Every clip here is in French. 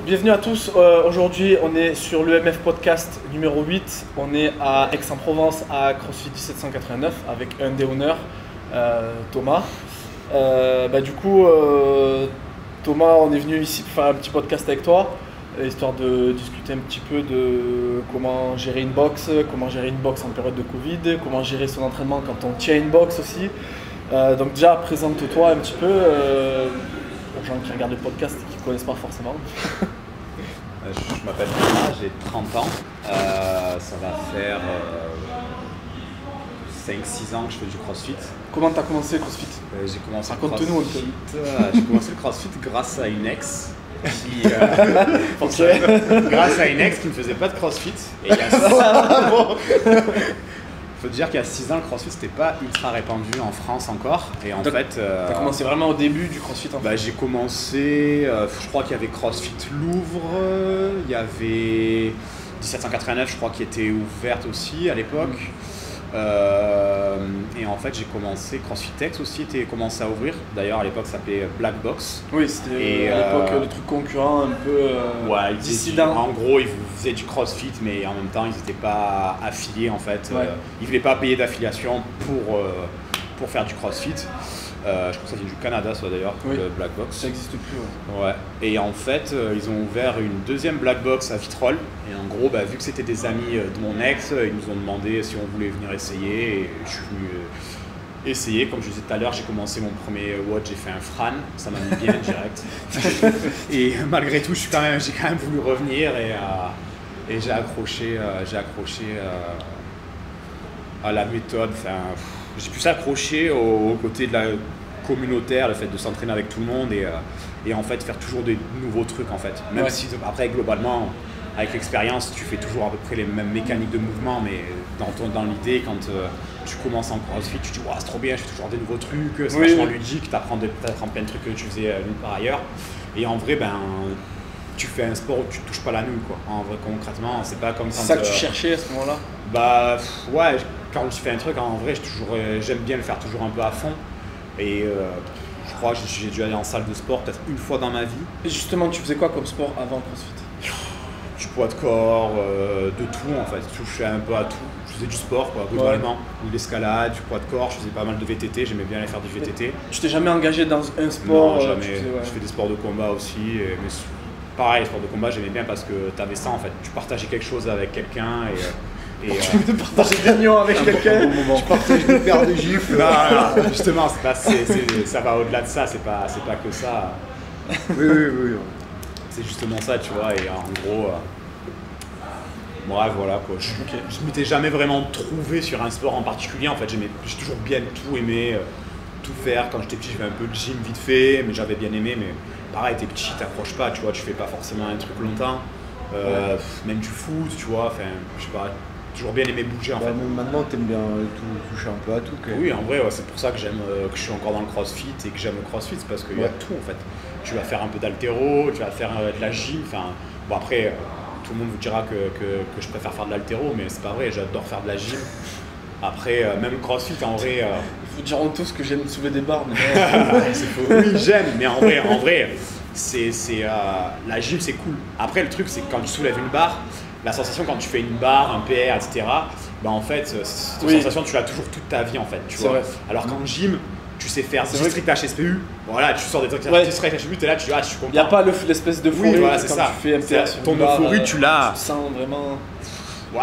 bienvenue à tous. Aujourd'hui, on est sur l'EMF Podcast numéro 8. On est à Aix-en-Provence, à CrossFit 1789, avec un des honneurs, Thomas. Thomas, on est venu ici pour faire un petit podcast avec toi, histoire de discuter un petit peu de comment gérer une box en période de Covid, comment gérer son entraînement quand on tient une box aussi. Donc déjà, présente-toi un petit peu aux gens qui regardent le podcast et qui ne connaissent pas forcément. Je m'appelle Thomas, j'ai 30 ans. Ça va faire 5-6 ans que je fais du CrossFit. Comment tu as commencé le CrossFit? J'ai commencé le Raconte-nous un CrossFit. peu. J'ai commencé le CrossFit grâce à une ex qui, Ok. grâce à une ex qui ne faisait pas de CrossFit. Et il y a faut dire qu'il y a 6 ans, le CrossFit c'était pas ultra répandu en France encore. Et en fait, Tu as commencé vraiment au début du CrossFit en fait. j'ai commencé, je crois qu'il y avait CrossFit Louvre, il y avait 1789 je crois qui était ouverte aussi à l'époque. Et en fait j'ai commencé, CrossFit X aussi était commencé à ouvrir. D'ailleurs à l'époque ça s'appelait Black Box. Oui, c'était à l'époque le truc concurrent un peu Ouais, dissident. en gros ils faisaient du CrossFit mais en même temps ils n'étaient pas affiliés en fait. Ouais. Ils voulaient pas payer d'affiliation pour faire du CrossFit. Je crois que ça vient du Canada, ça d'ailleurs, Oui. le Black Box. Ça n'existe plus. Ouais. Ouais. Et en fait, ils ont ouvert une deuxième Black Box à Vitrolles. Et en gros, vu que c'était des amis de mon ex, ils nous ont demandé si on voulait venir essayer. Et je suis venu essayer. Comme je disais tout à l'heure, j'ai commencé mon premier WOD, j'ai fait un Fran. Ça m'a mis bien direct. Et malgré tout, j'ai quand même voulu revenir et j'ai accroché à la méthode. Enfin, j'ai pu s'accrocher au côté de la communautaire, le fait de s'entraîner avec tout le monde et en fait faire toujours des nouveaux trucs en fait. Même si après globalement avec l'expérience tu fais toujours à peu près les mêmes mécaniques de mouvement, mais dans l'idée quand tu commences en CrossFit tu te dis wow, c'est trop bien, je fais toujours des nouveaux trucs, c'est vachement ludique, t'apprends plein de trucs que tu faisais nulle part ailleurs. Et en vrai tu fais un sport où tu touches pas la nouille quoi. En vrai concrètement c'est pas comme quand C'est ça que tu cherchais à ce moment-là? Ouais, quand je fais un truc en vrai j'aime bien le faire toujours un peu à fond. Et je crois que j'ai dû aller en salle de sport peut-être une fois dans ma vie. Et justement, tu faisais quoi comme sport avant CrossFit? Du poids de corps, de tout en fait. Je fais un peu à tout. Je faisais du sport quoi, globalement. Ou de l'escalade, du poids de corps, je faisais pas mal de VTT, j'aimais bien aller faire du VTT. Tu t'es jamais engagé dans un sport? Non, jamais. Je fais des sports de combat aussi. Mais pareil, les sports de combat, j'aimais bien parce que tu avais ça en fait. Tu partageais quelque chose avec quelqu'un et tu partager des liens avec quelqu'un, tu partages des paires de gifles. Non, justement, ça va au-delà de ça, c'est pas que ça. Oui. C'est justement ça, tu vois, et en gros, bref, voilà quoi. Je m'étais jamais vraiment trouvé sur un sport en particulier, en fait, j'ai toujours bien tout aimé, tout faire. Quand j'étais petit, j'ai fait un peu de gym vite fait, mais j'avais bien aimé, mais pareil, t'es petit, t'approches pas, tu vois, tu fais pas forcément un truc longtemps, même du foot, tu vois, enfin, je sais pas. Toujours bien aimé bouger en fait. Maintenant t'aimes bien toucher un peu à tout. Oui, en vrai, c'est pour ça que j'aime, que je suis encore dans le CrossFit et que j'aime le CrossFit, c'est parce qu'il y a tout en fait. Tu vas faire un peu d'haltéro, tu vas faire de la gym, enfin, bon après, tout le monde vous dira que je préfère faire de l'haltéro, mais c'est pas vrai, j'adore faire de la gym. Après, même le CrossFit, en vrai... Ils vous diront tous que j'aime soulever des barres, mais c'est faux. Oui, j'aime, mais en vrai la gym c'est cool. Après, le truc, c'est que quand tu soulèves une barre, la sensation quand tu fais une barre, un PR, etc., en fait, cette sensation, tu l'as toujours toute ta vie, en fait, tu vois. Vrai. Alors qu'en gym, tu sais faire district HSPU, voilà, tu sors des trucs district HSPU, t'es là, tu dis, je suis content. il n'y a pas l'espèce d'euphorie. Oui, voilà, c'est quand ça. tu fais MPR sur Ton une barre, euphorie, tu l'as. Tu sens vraiment... Ouais,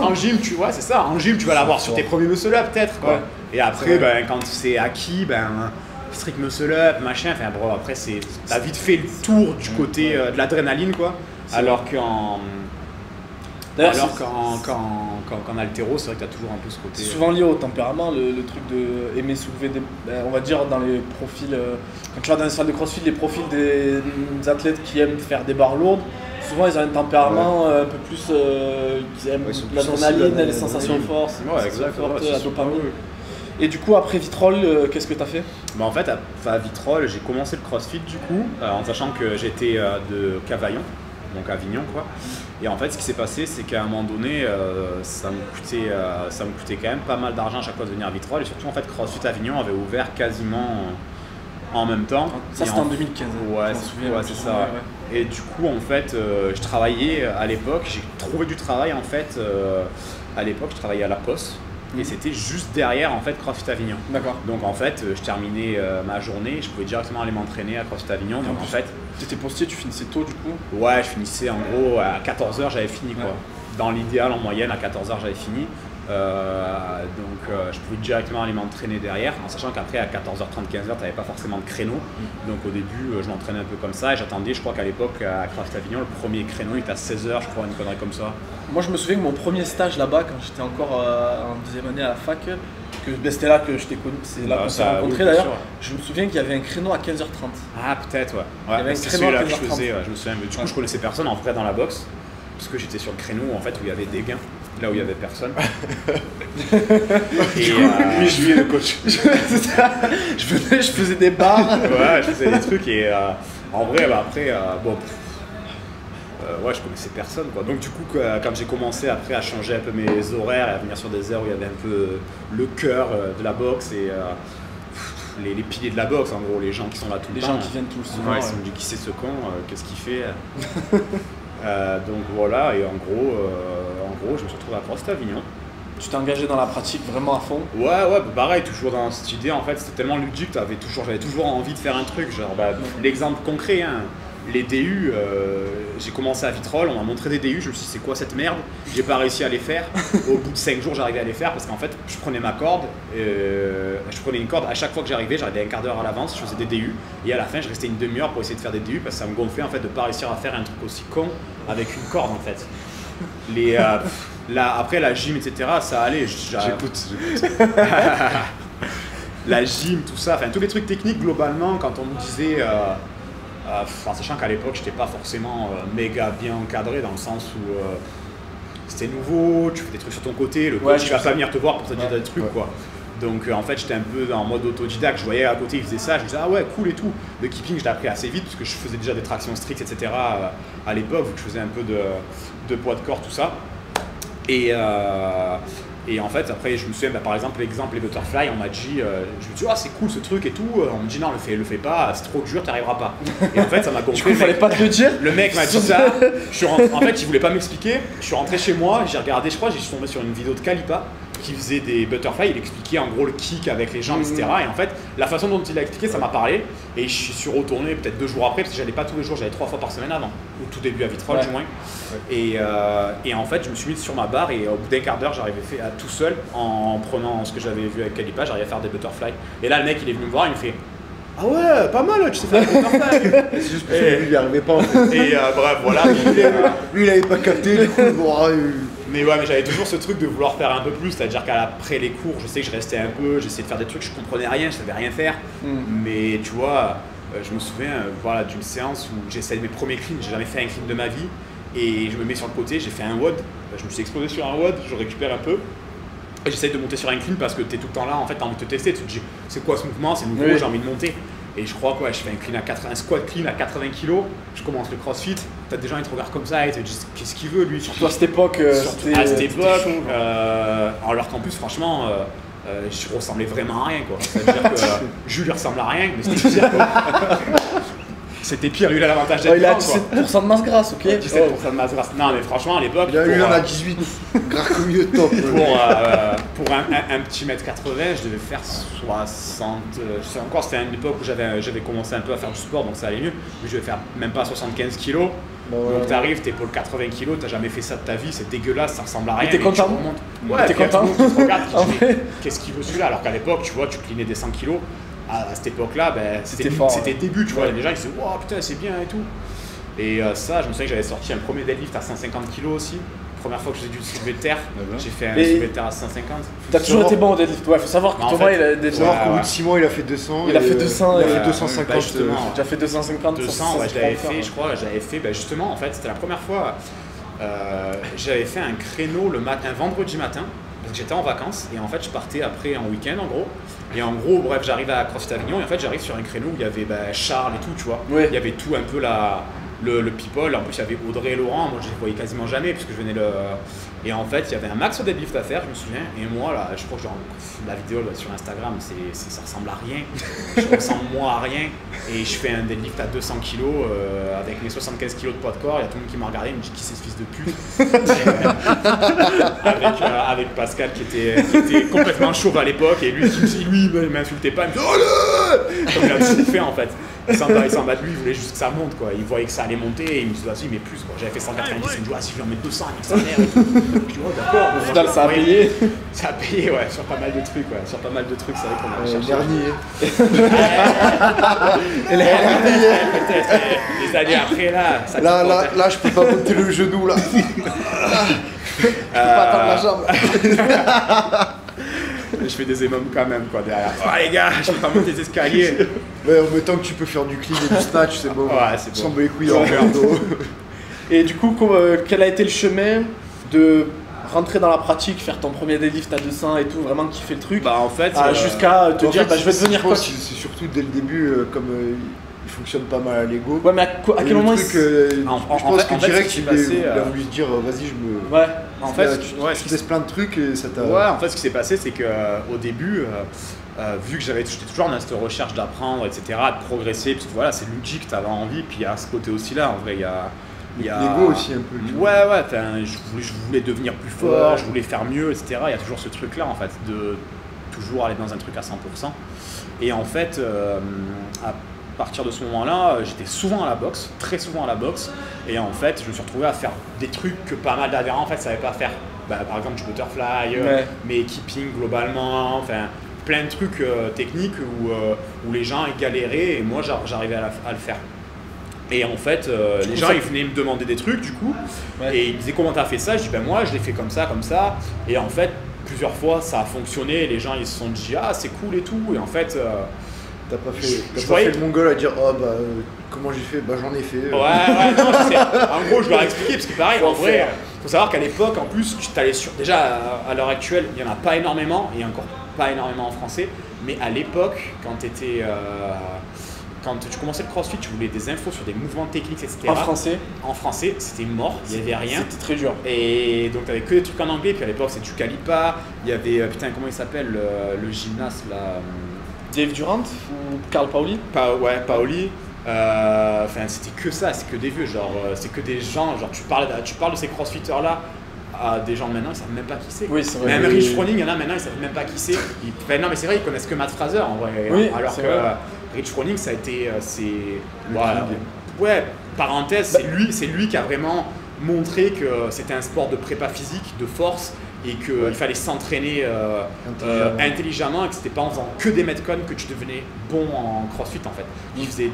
en gym, tu vois, c'est ça. En gym, tu vas l'avoir sur tes premiers muscle-up, peut-être, quoi. Ouais. Et après, quand c'est acquis, strict muscle-up, machin, enfin, bon, après, t'as vite fait le tour du côté de l'adrénaline, quoi. Alors qu'en haltéro, c'est vrai que tu as toujours un peu ce côté. C'est souvent lié au tempérament, le truc de aimer soulever des. On va dire dans les profils. Quand tu vas dans les salles de CrossFit, les profils des athlètes qui aiment faire des barres lourdes, souvent ils ont un tempérament un peu plus. Qui aiment l'adrénaline, les sensations fortes, la dopamine. Et du coup, après Vitrolles, qu'est-ce que tu as fait? En fait, à Vitrolles, j'ai commencé le CrossFit du coup, en sachant que j'étais de Cavaillon, donc Avignon quoi. Et en fait, ce qui s'est passé, c'est qu'à un moment donné, ça me coûtait quand même pas mal d'argent à chaque fois de venir à Vitrolles. Et surtout, en fait, CrossFit Avignon avait ouvert quasiment en même temps. Ça, c'était en 2015. Ouais, je m'en souviens, c'est ça. Et du coup, en fait, je travaillais à l'époque, j'ai trouvé du travail en fait. À l'époque, je travaillais à La Poste. Et c'était juste derrière en fait CrossFit Avignon. D'accord. Donc en fait, je terminais ma journée, je pouvais directement aller m'entraîner à CrossFit Avignon. Donc en fait, tu étais postier, tu finissais tôt du coup? Ouais, je finissais en gros à 14h, j'avais fini quoi. Dans l'idéal, en moyenne, à 14h, j'avais fini. Je pouvais directement aller m'entraîner derrière, en sachant qu'après à 14h30, 15h, tu n'avais pas forcément de créneau. Donc au début, je m'entraînais un peu comme ça et j'attendais, je crois qu'à l'époque, à CrossFit Avignon, le premier créneau il était à 16h, je crois, une connerie comme ça. Moi, je me souviens que mon premier stage là-bas, quand j'étais encore en deuxième année à la fac, c'était là que je t'ai connu, c'est là qu'on s'est rencontrés d'ailleurs. Je me souviens qu'il y avait un créneau à 15h30. Ah, peut-être, ouais. Il y avait un c'est créneau à celui-là que je 15h30. faisais, je me souviens. Du coup, je connaissais personne en vrai dans la boxe, parce que j'étais sur le créneau en fait où il y avait des gains. Là où il n'y avait personne. Et lui, je suis le coach. Je venais, je faisais des barres. Ouais, je faisais des trucs et en vrai, après, ouais, je connaissais personne quoi. Donc du coup, quand j'ai commencé après à changer un peu mes horaires et à venir sur des heures où il y avait un peu le cœur de la boxe et les piliers de la boxe, en gros, les gens qui sont là tout le temps. Les gens qui viennent tout le temps. Ouais, ils se sont dit qui c'est ce con, qu'est-ce qu'il fait. Donc voilà, et en gros, je me suis retrouvé à CrossFit Avignon. Tu t'es engagé dans la pratique vraiment à fond? Ouais, pareil, toujours dans cette idée, en fait, c'était tellement ludique, j'avais toujours envie de faire un truc, genre, l'exemple concret, hein, les DU, j'ai commencé à Vitrolles, on m'a montré des DU, je me suis dit c'est quoi cette merde, j'ai pas réussi à les faire, au bout de 5 jours j'arrivais à les faire parce qu'en fait je prenais ma corde, je prenais une corde, à chaque fois que j'arrivais un quart d'heure à l'avance, je faisais des DU et à la fin je restais une demi-heure pour essayer de faire des DU parce que ça me gonflait en fait de pas réussir à faire un truc aussi con avec une corde en fait. Après la gym etc ça allait, J'écoute. La gym, tout ça, enfin tous les trucs techniques globalement quand on me disait en sachant qu'à l'époque, j'étais pas forcément méga bien encadré dans le sens où c'était nouveau, tu fais des trucs sur ton côté, le coach il va pas venir te voir pour te dire des trucs quoi. Donc en fait, j'étais un peu en mode autodidacte, je voyais à côté il faisait ça, je me disais ah ouais cool et tout. Le keeping, je l'ai appris assez vite parce que je faisais déjà des tractions strictes etc. À l'époque, vu que je faisais un peu de poids de corps, tout ça. Et en fait, après, je me souviens, par exemple, les butterfly, on m'a dit, je me dis, ah, c'est cool ce truc et tout. On me dit, non, le fais pas, c'est trop dur, t'arriveras pas. Et en fait, ça m'a gonflé. Du coup, il fallait pas te le dire. Le mec m'a dit ça. En fait, il voulait pas m'expliquer. Je suis rentré chez moi, j'ai regardé, je crois, j'ai tombé sur une vidéo de Kalipa qui faisait des butterfly. Il expliquait en gros le kick avec les jambes, etc. Et en fait, la façon dont il a expliqué, ça m'a parlé. Et je suis retourné peut-être 2 jours après, parce que j'allais pas tous les jours, j'allais 3 fois par semaine avant, au tout début à Vitrolles du moins. Et en fait, je me suis mis sur ma barre et au bout d'un quart d'heure, j'arrivais tout seul en prenant ce que j'avais vu avec Kalipa, j'arrivais à faire des butterfly. Et là, le mec, il est venu me voir, il me fait ah ouais, pas mal, tu sais faire des butterfly. C'est juste parce que lui, il n'y arrivait pas en fait. Et bref, voilà. Lui, il avait pas capté, du coup, Mais ouais, mais j'avais toujours ce truc de vouloir faire un peu plus, c'est-à-dire qu'après les cours, je sais que je restais un peu, j'essayais de faire des trucs, je comprenais rien, je savais rien faire. Mais tu vois, je me souviens d'une séance où j'essayais mes premiers cleans, j'ai jamais fait un clean de ma vie, et je me mets sur le côté, j'ai fait un WOD, je me suis explosé sur un WOD, je récupère un peu, et j'essaye de monter sur un clean parce que tu es tout le temps là, en fait, tu as envie de te tester, tu te dis c'est quoi ce mouvement, c'est nouveau, j'ai envie de monter. Et je crois que je fais un squat clean à 80 kg, je commence le crossfit, t'as des gens qui te regardent comme ça et te disent qu'est-ce qu'il veut lui. Surtout à cette époque, alors qu'en plus franchement, je ressemblais vraiment à rien quoi. C'est-à-dire que Jules lui ressemble à rien, mais c'était pire quoi. C'était pire, lui il a l'avantage d'être il a grand, 17% de masse grasse, ok. 17% de masse grasse. Non mais franchement à l'époque. Lui il en a 18, grave comme milieu de top. Pour un petit mètre 80, je devais faire 60. Je sais encore, c'était à une époque où j'avais commencé un peu à faire du sport donc ça allait mieux. Mais je devais faire même pas 75 kg. Donc t'arrives, t'es pour le 80 kg, t'as jamais fait ça de ta vie, c'est dégueulasse, ça ressemble à rien. T'es content? Ouais, t'es content? Tu te regardes, tu te dis qu'est-ce qu'il veut celui-là? Alors qu'à l'époque, tu vois, tu clinais des 100 kg. À cette époque-là, c'était début, tu vois, les gens ils disaient wow putain c'est bien et tout. Et ça, je me souviens que j'avais sorti un premier deadlift à 150 kg aussi. Première fois que j'ai dû soulever de terre, j'ai fait un soulevé de terre à 150. T'as toujours été bon au deadlift, ouais, faut savoir que Thomas il a des savoir qu'au bout de 6 mois il a fait 200. Il a fait 200, il a fait 250. Justement, j'ai déjà fait 250. 200, ouais, je l'avais fait, je crois, j'avais fait, justement en fait, c'était la première fois, j'avais fait un créneau un vendredi matin. Donc j'étais en vacances et en fait je partais après en week-end en gros. Et en gros, bref, j'arrive à CrossFit Avignon et en fait j'arrive sur un créneau où il y avait Charles et tout, tu vois. Ouais. Il y avait tout un peu le people. En plus, il y avait Audrey et Laurent, moi je les voyais quasiment jamais puisque je venais le. Et en fait, il y avait un max de deadlift à faire, je me souviens. Et moi, là, je crois que la vidéo là, sur Instagram, ça ressemble à rien. Je ressemble moi à rien. Et je fais un deadlift à 200 kg avec mes 75 kg de poids de corps. Il y a tout le monde qui m'a regardé, il me dit qui c'est ce fils de pute. Avec Pascal qui était complètement chauve à l'époque. Et lui, il m'insultait pas, il me disait oh là, comme il a tout fait en fait. Il s'en bat de lui, il voulait juste que ça monte quoi. Il voyait que ça allait monter et il me dit vas-y mais plus quoi. J'avais fait 190, il me dit ah si je vais en mettre 200 avec sa mère et tout. Je dis oh d'accord. Au final ça a payé. Ça a payé ouais, sur pas mal de trucs ouais. Sur pas mal de trucs, c'est vrai qu'on a cherché. Peut-être des années après là. Là je peux pas monter le genou là. Je peux pas attendre la jambe. Je fais des émums quand même quoi derrière. Oh les gars, je peux pas monter les escaliers. Ouais, en même temps que tu peux faire du clean et du snatch, c'est bon. Ouais, c'est bon. Sans les couilles dans le dos. Et du coup, quel a été le chemin de rentrer dans la pratique, faire ton premier deadlift à 200 et tout, vraiment kiffer le truc, bah en fait jusqu'à te dire je vais devenir coach. C'est surtout dès le début, comme il fonctionne pas mal à l'ego. Ouais, mais à quel moment je pense que direct il a voulu se dire vas-y je me. Ouais. En fait, tu testes plein de trucs et ça t'a. Ouais, en fait, ce qui s'est passé, c'est qu'au début, vu que j'étais toujours dans cette recherche d'apprendre, etc., de progresser, parce que voilà, c'est logique, t'avais envie, puis il y a ce côté aussi là, en vrai, il y a l'ego aussi un peu. Ouais, je voulais devenir plus fort, je voulais faire mieux, etc. Il y a toujours ce truc-là, en fait, de toujours aller dans un truc à 100%. Et en fait, à partir de ce moment-là, j'étais souvent à la boxe, très souvent à la boxe, et en fait, je me suis retrouvé à faire des trucs que pas mal d'adhérents en fait savaient pas faire. Bah, par exemple, du butterfly, mes keeping globalement, enfin plein de trucs techniques où les gens galéraient et moi j'arrivais à le faire. Et en fait, les gens ils venaient me demander des trucs du coup, et ils me disaient comment t'as fait ça, je dis ben moi je l'ai fait comme ça, et en fait plusieurs fois ça a fonctionné, et les gens ils se sont dit ah c'est cool et tout, et en fait t'as pas fait le mongol à dire oh bah comment j'ai fait, bah j'en ai fait. Ouais, non, en gros je leur ai expliqué parce que pareil en vrai, faut savoir qu'à l'époque en plus tu t'allais sur, déjà à l'heure actuelle il y en a pas énormément et encore pas énormément en français, mais à l'époque quand tu commençais le crossfit, tu voulais des infos sur des mouvements techniques, etc. En français, c'était mort, il n'y avait rien. C'était très dur. Et donc, tu n'avais que des trucs en anglais. Puis à l'époque, c'est du Calipa. Il y avait, comment il s'appelle, le gymnaste là Dave Durant ou Carl Paoli Paoli. Enfin, c'était que ça, c'est que des vieux. Genre, c'est que des gens. Genre, tu parles de ces crossfitters là. À des gens maintenant, ils savent même pas qui c'est. Oui, c'est vrai. Même Rich Froning, il y en a maintenant, ils savent même pas qui c'est. Non, mais c'est vrai, ils connaissent que Matt Fraser en vrai. Oui, alors que Rich Froning, ça a été. Parenthèse, c'est lui qui a vraiment montré que c'était un sport de prépa physique, de force, et qu'il fallait s'entraîner intelligemment, et que c'était pas en faisant que des metcons que tu devenais bon en crossfit en fait. Il faisait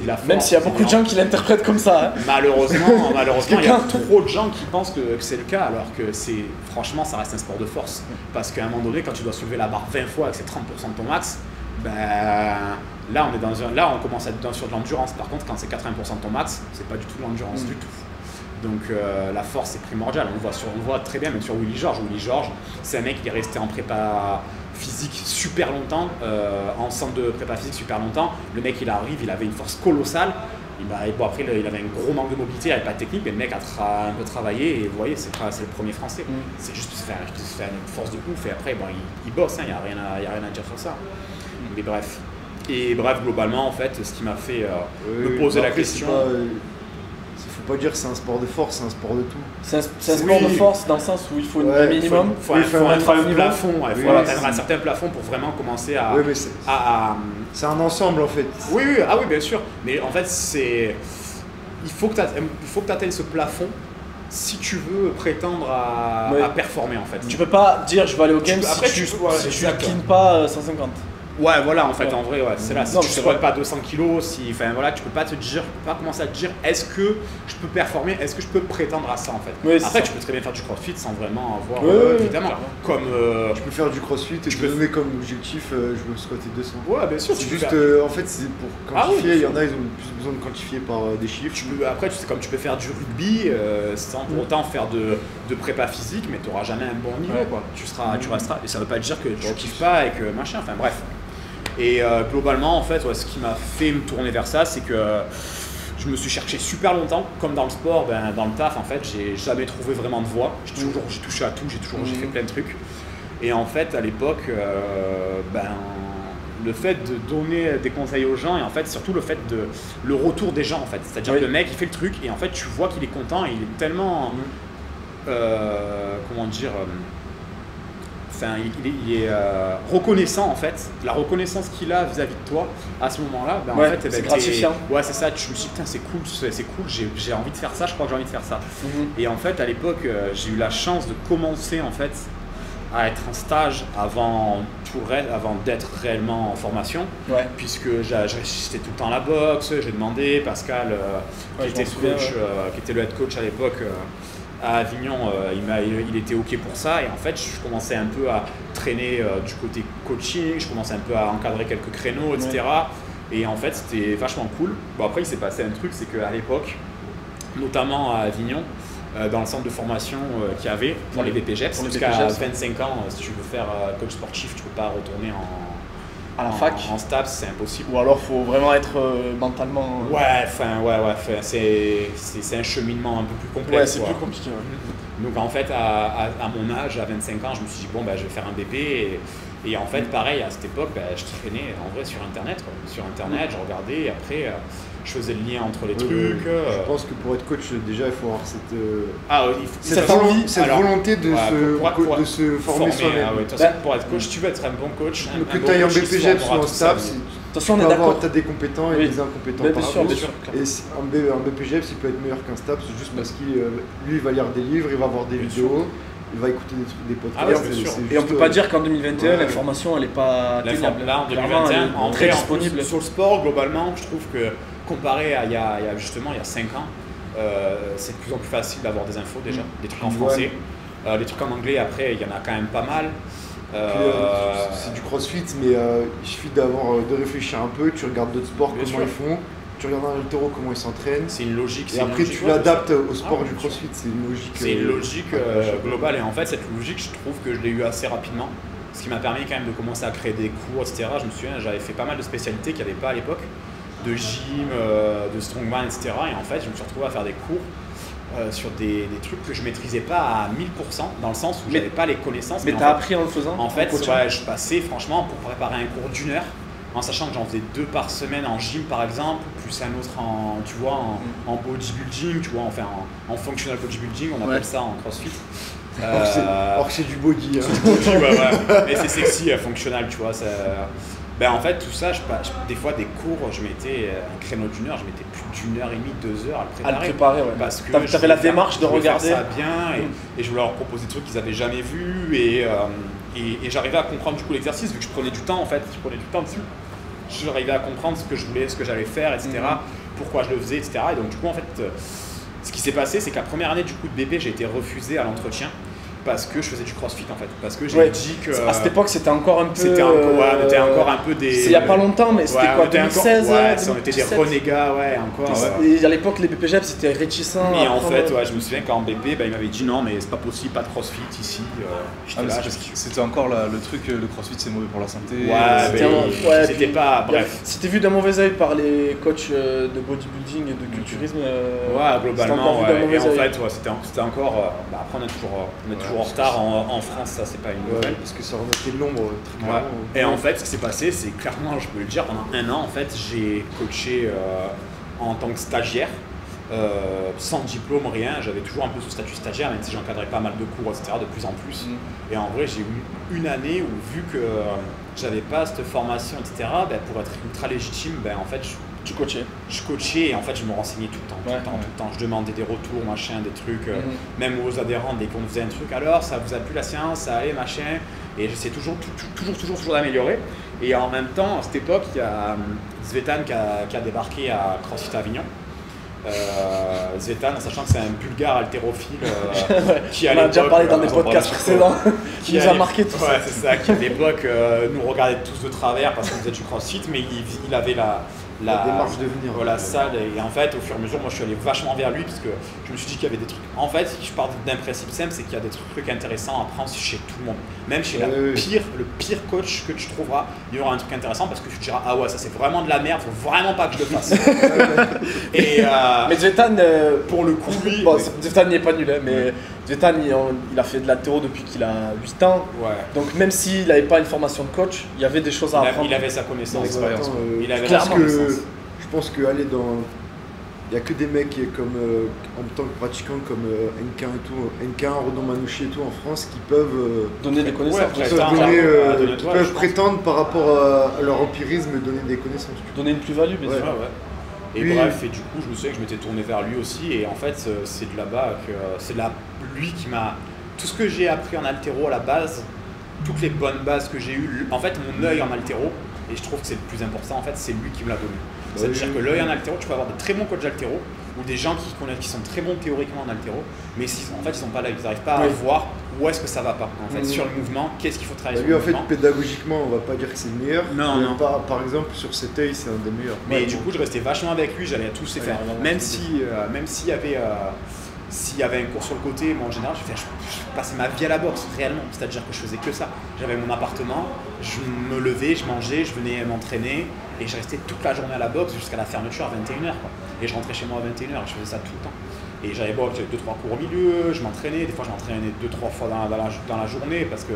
de la force. Même s'il y a beaucoup de gens qui l'interprètent comme ça. Hein. Malheureusement, il y a trop de gens qui pensent que c'est le cas, alors que franchement, ça reste un sport de force. Parce qu'à un moment donné, quand tu dois soulever la barre 20 fois avec ses 30% de ton max, ben, là on commence à être sur de l'endurance. Par contre, quand c'est 80% de ton max, c'est pas du tout de l'endurance du tout. Donc la force c'est primordial, on le voit très bien même sur Willy George. Willy George, c'est un mec qui est resté en prépa physique super longtemps, en centre de prépa physique super longtemps. Le mec il arrive, il avait une force colossale. Après il avait un gros manque de mobilité, il n'avait pas de technique, mais le mec a un peu travaillé et vous voyez, c'est le premier français. C'est juste se faire une force de ouf et après bon, il bosse, il n'y a rien à dire sur ça. Mais bref. Et bref, globalement en fait, ce qui m'a fait me poser la question. Faut pas dire que c'est un sport de force, c'est un sport de tout. C'est un sport de force dans le sens où il faut un minimum. Il faut atteindre un plafond, il faut atteindre un certain plafond pour vraiment commencer à. Oui, mais c'est un ensemble en fait. Oui, bien sûr. Mais en fait, il faut que tu atteignes ce plafond si tu veux prétendre à performer en fait. Tu peux pas dire je vais aller au game si tu clean pas 150. Ouais, voilà, en fait, en vrai, c'est là. Si tu ne pas 200 kilos, tu peux pas commencer à te dire est-ce que je peux performer, est-ce que je peux prétendre à ça en fait. Oui, après, tu peux très bien faire du crossfit sans vraiment avoir. Évidemment. Comme. Tu peux faire du crossfit et te donner comme objectif, je veux squatter 200. Ouais, bien sûr. C'est juste, en fait, c'est pour quantifier. Il y en a, ils ont plus besoin de quantifier par des chiffres. Après, comme tu peux faire du rugby sans pour autant faire de prépa physique, mais tu n'auras jamais un bon niveau, quoi. Tu resteras. Et ça ne veut pas dire que tu kiffes pas et que machin, enfin bref. Et globalement, en fait, ce qui m'a fait me tourner vers ça, c'est que je me suis cherché super longtemps, comme dans le sport, dans le taf en fait, j'ai jamais trouvé vraiment de voie. J'ai touché à tout, j'ai fait plein de trucs. Et en fait, à l'époque, le fait de donner des conseils aux gens et en fait surtout le retour des gens en fait. C'est-à-dire que le mec il fait le truc et en fait tu vois qu'il est content et il est tellement comment dire il est reconnaissant en fait. La reconnaissance qu'il a vis-à-vis de toi à ce moment-là, en fait, c'est gratifiant. Ouais, c'est ça, je me suis dit putain c'est cool, j'ai envie de faire ça, je crois que j'ai envie de faire ça. Et en fait à l'époque j'ai eu la chance de commencer en fait à être en stage avant d'être réellement en formation, puisque j'étais tout le temps à la boxe. J'ai demandé Pascal, qui était le head coach à l'époque à Avignon, il était ok pour ça, et en fait je commençais un peu à traîner du côté coaching, je commençais un peu à encadrer quelques créneaux, etc. Et en fait c'était vachement cool. Bon, après il s'est passé un truc, c'est qu'à l'époque, notamment à Avignon, dans le centre de formation qu'il y avait pour les BPGEPS, jusqu'à 25 ans, si tu veux faire coach sportif, tu peux pas retourner à la fac en STAPS, c'est impossible. Ou alors faut vraiment être mentalement. C'est un cheminement un peu plus complexe. Ouais, c'est plus compliqué. Donc en fait, à mon âge, à 25 ans, je me suis dit bon, je vais faire un BP. Et en fait, pareil, à cette époque, je traînais en vrai sur Internet. Sur Internet, je regardais, et après, je faisais le lien entre les trucs. Je pense que pour être coach, déjà, il faut avoir cette volonté de se former soi-même. Pour être coach, tu veux être un bon coach. Que tu ailles en BPGEPS ou en STAPS, attention, on est d'accord. Tu as des compétents et des incompétents par rapport. Bien sûr. Et un BPGEPS, il peut être meilleur qu'un STAPS juste parce qu'il lui, il va lire des livres, il va voir des vidéos. Il va écouter des podcasts. Et on peut pas dire qu'en 2021, l'information elle est pas atteignable. Là, en 2021, en très vrai, disponible. En plus, sur le sport, globalement, je trouve que comparé à il y a 5 ans, c'est de plus en plus facile d'avoir des infos déjà, des trucs en français. Les trucs en anglais, après, il y en a quand même pas mal. C'est du crossfit, mais il suffit de réfléchir un peu, tu regardes d'autres sports, comment ils font. Tu regardes un altéro, comment il s'entraîne. C'est une logique. Et après, tu l'adaptes au sport du crossfit. C'est une logique. C'est une logique globale. Et en fait, cette logique, je trouve que je l'ai eu assez rapidement. Ce qui m'a permis quand même de commencer à créer des cours, etc. Je me souviens, j'avais fait pas mal de spécialités qu'il n'y avait pas à l'époque, de gym, de strongman, etc. Et en fait, je me suis retrouvé à faire des cours sur des trucs que je maîtrisais pas à 1000%, dans le sens où j'avais pas les connaissances. Mais tu as appris en le faisant. En fait, je passais franchement pour préparer un cours d'1 heure. En sachant que j'en faisais 2 par semaine en gym par exemple, plus un autre en bodybuilding, tu vois, enfin en functional bodybuilding, on appelle ça en crossfit. Alors que c'est du body. C'est du body, mais c'est sexy, functional, tu vois. En fait, tout ça, des fois des cours, je mettais un créneau d'1 heure, je mettais plus d'1 heure et demie, 2 heures à le préparer. Parce que tu avais la démarche de regarder ça bien et je voulais leur proposer des trucs qu'ils n'avaient jamais vus et j'arrivais à comprendre du coup l'exercice, vu que je prenais du temps en fait, dessus. J'arrivais à comprendre ce que je voulais, ce que j'allais faire, etc. Pourquoi je le faisais, etc. Et donc du coup en fait, ce qui s'est passé, c'est qu'à première année du coup de BP, j'ai été refusé à l'entretien parce que je faisais du crossfit en fait. Parce que j'ai dit que. À cette époque, c'était encore un peu. C'était encore un peu des. C'est il n'y a pas longtemps, mais c'était quoi, 2016 on était des renégats, encore. Et à l'époque, les BPGEPS c'était réticent. Et en fait, je me souviens qu'en BP, il m'avait dit non, mais c'est pas possible, pas de crossfit ici. C'était encore le truc, le crossfit c'est mauvais pour la santé. C'était pas. Bref. C'était vu d'un mauvais oeil par les coachs de bodybuilding et de culturisme. Globalement. Et en fait, c'était encore. Après, on est toujours en retard en France, ça c'est pas une nouvelle. Parce que ça remontait de l'ombre très clairement. Et en fait, ce qui s'est passé, c'est clairement, je peux le dire, pendant 1 an, en fait, j'ai coaché en tant que stagiaire, sans diplôme, rien. J'avais toujours un peu ce statut stagiaire, même si j'encadrais pas mal de cours, etc., de plus en plus. Et en vrai, j'ai eu une année où, vu que j'avais pas cette formation, etc., pour être ultra légitime, en fait, tu coachais. Je coachais et en fait je me renseignais tout le temps. Je demandais des retours, machin, des trucs, même aux adhérents dès qu'on faisait un truc. Alors ça vous a plu la séance, ça allait, machin. Et j'essaie toujours d'améliorer. Et en même temps, à cette époque, il y a Zvetan qui a débarqué à CrossFit Avignon. Zvetan, en sachant que c'est un bulgare haltérophile qui on a déjà parlé dans des podcasts précédents, qui nous a marqué tout ça. C'est ça, qui à l'époque nous regardait tous de travers parce qu'on faisait du CrossFit, mais il avait la démarche de venir. Voilà, ça, et en fait, au fur et à mesure, moi je suis allé vachement vers lui parce que je me suis dit qu'il y avait des trucs. En fait, je pars d'un principe simple, c'est qu'il y a des trucs intéressants à apprendre chez tout le monde. Même chez le pire coach que tu trouveras, il y aura un truc intéressant parce que tu te diras, ah ouais, ça c'est vraiment de la merde, faut vraiment pas que je le fasse. Mais Zvetan, pour le coup, lui. Bon, Zvetan n'y est pas nul, hein, mais Zvetan il a fait de l'haltéro depuis qu'il a 8 ans. Ouais. Donc même s'il n'avait pas une formation de coach, il y avait des choses à apprendre. Il avait sa connaissance. Il avait je pense que aller dans. Il n'y a que des mecs comme, en tant que pratiquants comme Hennequin et tout, Hennequin, Rodon Manouchian et tout en France qui peuvent donner des connaissances. Qui peuvent prétendre par rapport à leur empirisme donner des connaissances. Donner une plus-value, bien sûr. Ouais. Et bref, et du coup, je me souviens que je m'étais tourné vers lui aussi, et en fait, c'est de là-bas que c'est lui qui m'a. Tout ce que j'ai appris en haltéro à la base, toutes les bonnes bases que j'ai eues, en fait, mon œil en haltéro, et je trouve que c'est le plus important, en fait, c'est lui qui me l'a donné. C'est-à-dire que l'œil en haltéro, tu peux avoir de très bons coachs d'haltéro ou des gens qui sont très bons théoriquement en haltéro, mais en fait, ils sont pas là, ils n'arrivent pas à voir où est-ce que ça va pas. En fait, sur le mouvement, qu'est-ce qu'il faut travailler sur le mouvement. En fait, pédagogiquement, on va pas dire que c'est le meilleur. Non. Par exemple, sur cet œil, c'est un des meilleurs. Mais du coup, je restais vachement avec lui, j'allais à tous les faire. Même s'il y avait un cours sur le côté, moi en général, je passais ma vie à la boxe, réellement. C'est-à-dire que je faisais que ça. J'avais mon appartement, je me levais, je mangeais, je venais m'entraîner et je restais toute la journée à la boxe jusqu'à la fermeture à 21h. Et je rentrais chez moi à 21h et je faisais ça tout le temps. Et j'avais 2-3 cours au milieu, je m'entraînais, des fois je m'entraînais 2-3 fois dans la journée parce que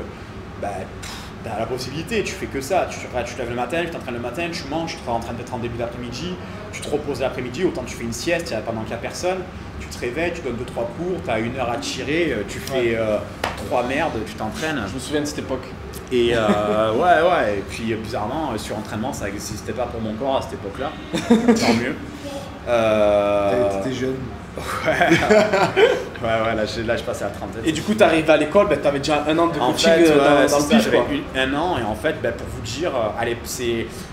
tu as la possibilité, tu fais que ça. Tu te lèves le matin, tu t'entraînes le matin, tu manges, tu te entraînes peut-être en début d'après-midi, tu te reposes l'après-midi, autant tu fais une sieste pendant qu'il n'y a personne. Tu te réveilles, tu donnes 2-3 cours, tu as 1 heure à tirer, tu fais 3 merdes, tu t'entraînes. Je me souviens de cette époque. Et et puis bizarrement, sur entraînement, ça n'existait pas pour mon corps à cette époque-là. Tant mieux. T'étais jeune. Là je passais à 30 ans. Et du coup, tu arrives à l'école, tu avais déjà 1 an de coaching dans le pif. Un an, et en fait, pour vous dire,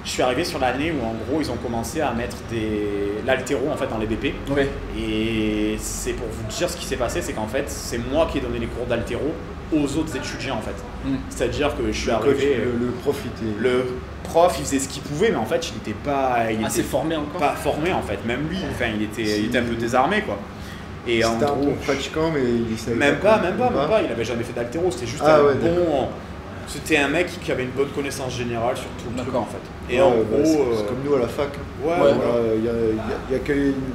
je suis arrivé sur l'année où en gros ils ont commencé à mettre l'haltéro en fait dans les BP. Ouais. Et c'est pour vous dire ce qui s'est passé, c'est qu'en fait, c'est moi qui ai donné les cours d'haltéro aux autres étudiants en fait. C'est-à-dire que je suis arrivé. Le prof, il faisait ce qu'il pouvait, mais en fait, il n'était pas assez formé encore. Pas formé en fait, même lui. Enfin, il était un peu désarmé quoi. Et en c'était gros, un bon pratiquant, mais il savait même pas. Il avait jamais fait d'haltéro. C'était juste c'était un mec qui avait une bonne connaissance générale sur tout le truc en fait. Et en gros, c'est comme nous à la fac. Il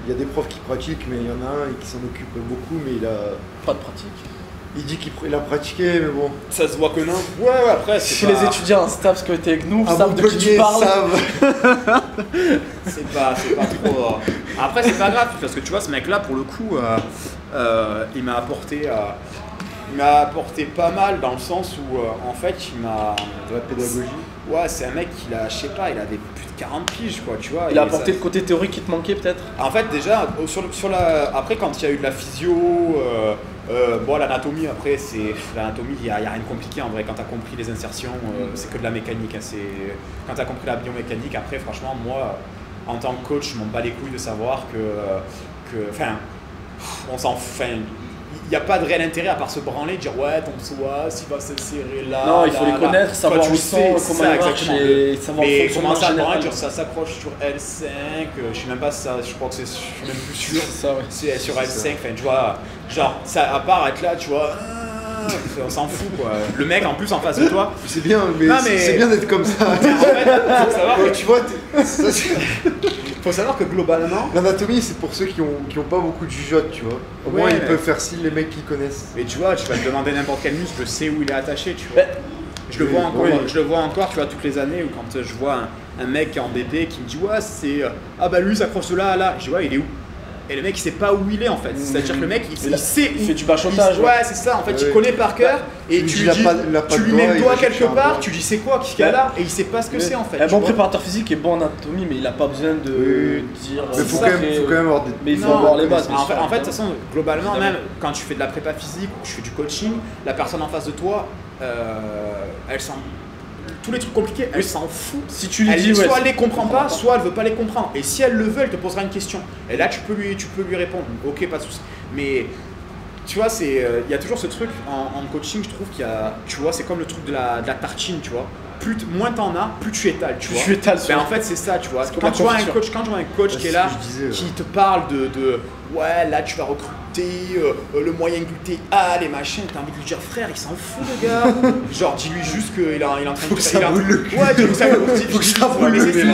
y a des profs qui pratiquent, mais il y en a un qui s'en occupe beaucoup, mais il a pas de pratique. Il dit qu'il a pratiqué, mais bon. Ça se voit que non. Ouais, après, si les étudiants en STAPS qui ont été avec nous savent de qui tu parles. C'est pas trop. Après, c'est pas grave, parce que tu vois, ce mec-là, pour le coup, il m'a apporté pas mal dans le sens où, en fait, il m'a. De la pédagogie. Ouais, c'est un mec qui a, je sais pas, il avait plus de 40 piges, quoi, tu vois. Il a apporté le côté théorique qui te manquait, peut-être. En fait, déjà, après, quand il y a eu de la physio. L'anatomie, après, l'anatomie, il n'y a rien de compliqué en vrai. Quand tu as compris les insertions, c'est que de la mécanique. Hein, quand tu as compris la biomécanique, après, franchement, moi, en tant que coach, je m'en bats les couilles de savoir on s'en fout. Il n'y a pas de réel intérêt à part se branler, dire ouais, ton psoas, il va se serrer là. Non, il faut les connaître, savoir où ils sont, comment ils marchent et savoir mais commencer à branler, dire ça s'accroche sur L5, je sais même pas ça, je crois que je suis même plus sûr. C'est sur L5, enfin tu vois, genre ça à part être là, tu vois. On s'en fout quoi. Le mec en plus en face de toi. C'est bien, mais c'est bien d'être comme ça. En fait, faut savoir que tu vois. Faut savoir que globalement. L'anatomie c'est pour ceux qui ont pas beaucoup de jugeote, tu vois. Au moins ils peuvent faire style les mecs qui connaissent. Mais tu vois, tu vas te demander n'importe quel muscle, je sais où il est attaché, tu vois. Je le vois encore, tu vois, toutes les années où quand je vois un mec qui est en BP qui me dit ouais c'est lui ça s'accroche de là à là. Je dis ouais il est où? Et le mec il sait pas où il est en fait, c'est-à-dire que le mec il sait il fait du bachotage. Ouais c'est ça, en fait il connaît par cœur et tu lui mets le doigt quelque part, tu lui dis c'est quoi qu'il y a là et il sait pas ce que c'est en fait. Un bon préparateur physique est bon en anatomie mais il a pas besoin de dire. Mais faut quand même avoir des. Mais il faut avoir les bases. En fait de toute façon globalement même quand tu fais de la prépa physique ou que tu fais du coaching, la personne en face de toi elle s'en. Tous les trucs compliqués, elle s'en fout. Si tu lui dis, soit elle les comprend pas, soit elle veut pas les comprendre. Et si elle le veut, elle te posera une question. Et là, tu peux lui répondre. Ok, pas de souci. Mais tu vois, il y a toujours ce truc en coaching, je trouve qu'il y a, tu vois, c'est comme le truc de la tartine, tu vois. moins t'en as, plus tu étales, tu vois. Tu étales En fait, c'est ça, tu vois. comme Quand la je vois un confiture. coach qui est là, disais, qui te parle de ouais, là tu vas recruter le moyen glutéal et machin, t'as envie de lui dire frère, il s'en fout le gars. Genre, dis-lui juste qu'il est en train de. Faut que ça roule le cul. Ouais, dis-lui que ça roule le cul.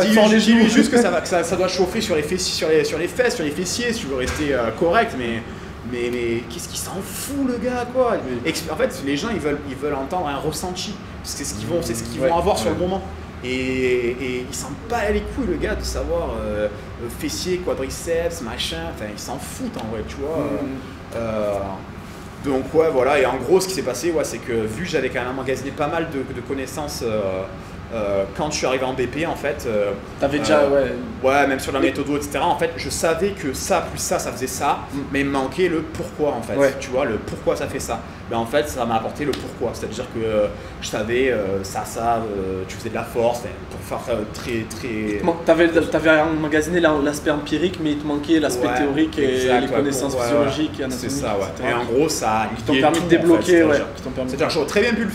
Dis-lui genoux. juste que ça doit chauffer sur les fessiers, sur les fesses, sur les fessiers, si tu veux rester correct, mais qu'est-ce qu'il s'en fout le gars quoi. En fait, les gens ils veulent entendre un ressenti. C'est ce qu'ils vont avoir sur le moment. Et il s'en bat les couilles le gars de savoir fessier, quadriceps, machin, enfin ils s'en foutent en vrai, tu vois. Donc ouais voilà, et en gros ce qui s'est passé c'est que vu que j'avais quand même emmagasiné pas mal de connaissances quand je suis arrivé en BP en fait, T'avais déjà, ouais, même sur la méthodo, etc. En fait, je savais que ça plus ça faisait ça, mais il me manquait le pourquoi en fait. Ouais. Tu vois, le pourquoi ça fait ça. Mais en fait, ça m'a apporté le pourquoi. C'est-à-dire que je savais tu faisais de la force, pour faire T'avais emmagasiné l'aspect empirique, mais il te manquait l'aspect Ouais, théorique et exact, les connaissances physiologiques et C'est anatomiques. ça, ouais. etc. Et en gros, ça a Qui t'ont lié permis tout, de débloquer, en fait. qui t'ont permis. C'est-à-dire que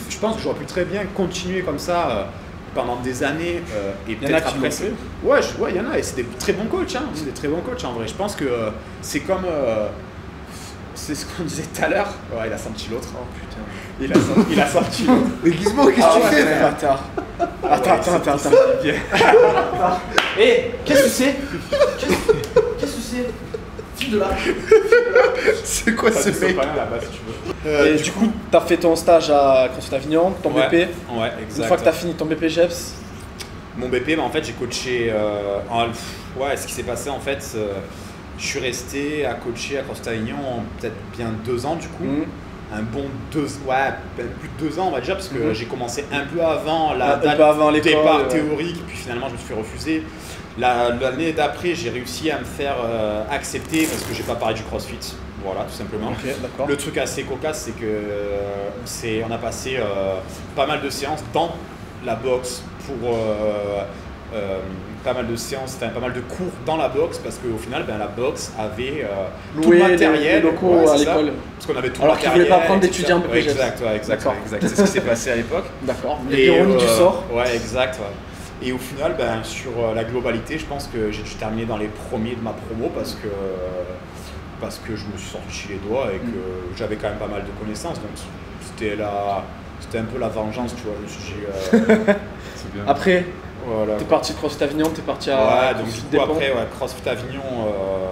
je pense que j'aurais pu très bien continuer comme ça pendant des années et Il y en a peut-être qui après. l'ont fait. Ouais, il y en a et c'est des très bons coachs. C'est des très bons coachs en vrai. Je pense que c'est comme. C'est ce qu'on disait tout à l'heure. Ouais, il a senti l'autre. Oh putain. Il a sorti l'autre. Mais Gizmo, qu'est-ce que tu fais frère? Bâtard. Attends. Hé, qu'est-ce que c'est? Qu'est-ce que c'est? File de là. C'est quoi ce mec? là-bas si tu veux. Et du coup, t'as fait ton stage à CrossFit Avignon, ton Ouais, BP. ouais, Une exact. fois que t'as fini ton BP GEPS, Mon BP, en fait, j'ai coaché. Ce qui s'est passé, en fait, je suis resté à coacher à CrossFit Avignon peut-être bien 2 ans, du coup. Un bon plus de 2 ans, on va dire, parce que j'ai commencé un peu avant la date l'école, départ théorique, puis finalement, je me suis fait refuser. L'année d'après, j'ai réussi à me faire accepter parce que j'ai pas parlé du CrossFit. Voilà, tout simplement. Ok, d'accord. Le truc assez cocasse, c'est que on a passé pas mal de séances dans la boxe pour pas mal de séances, pas mal de cours dans la boxe parce qu'au final, la boxe avait tout le Louer matériel les locaux à c'est ça. l'école. Parce qu'on avait tout Alors le qu'ils matériel. voulaient pas prendre et tout d'étudiants ça. pour PGF. Exact. D'accord. C'est ce qui s'est passé à l'époque. D'accord. Et, L'ironie du sort. Ouais, exact. Ouais. Et au final, sur la globalité, je pense que j'ai dû terminer dans les premiers de ma promo parce que je me suis sorti les doigts et que j'avais quand même pas mal de connaissances. Donc c'était un peu la vengeance, tu vois. Je me suis dit, C'est bien. Après, voilà. t'es parti de CrossFit Avignon, t'es parti à Ouais, donc CrossFit du coup Despont. après, CrossFit Avignon.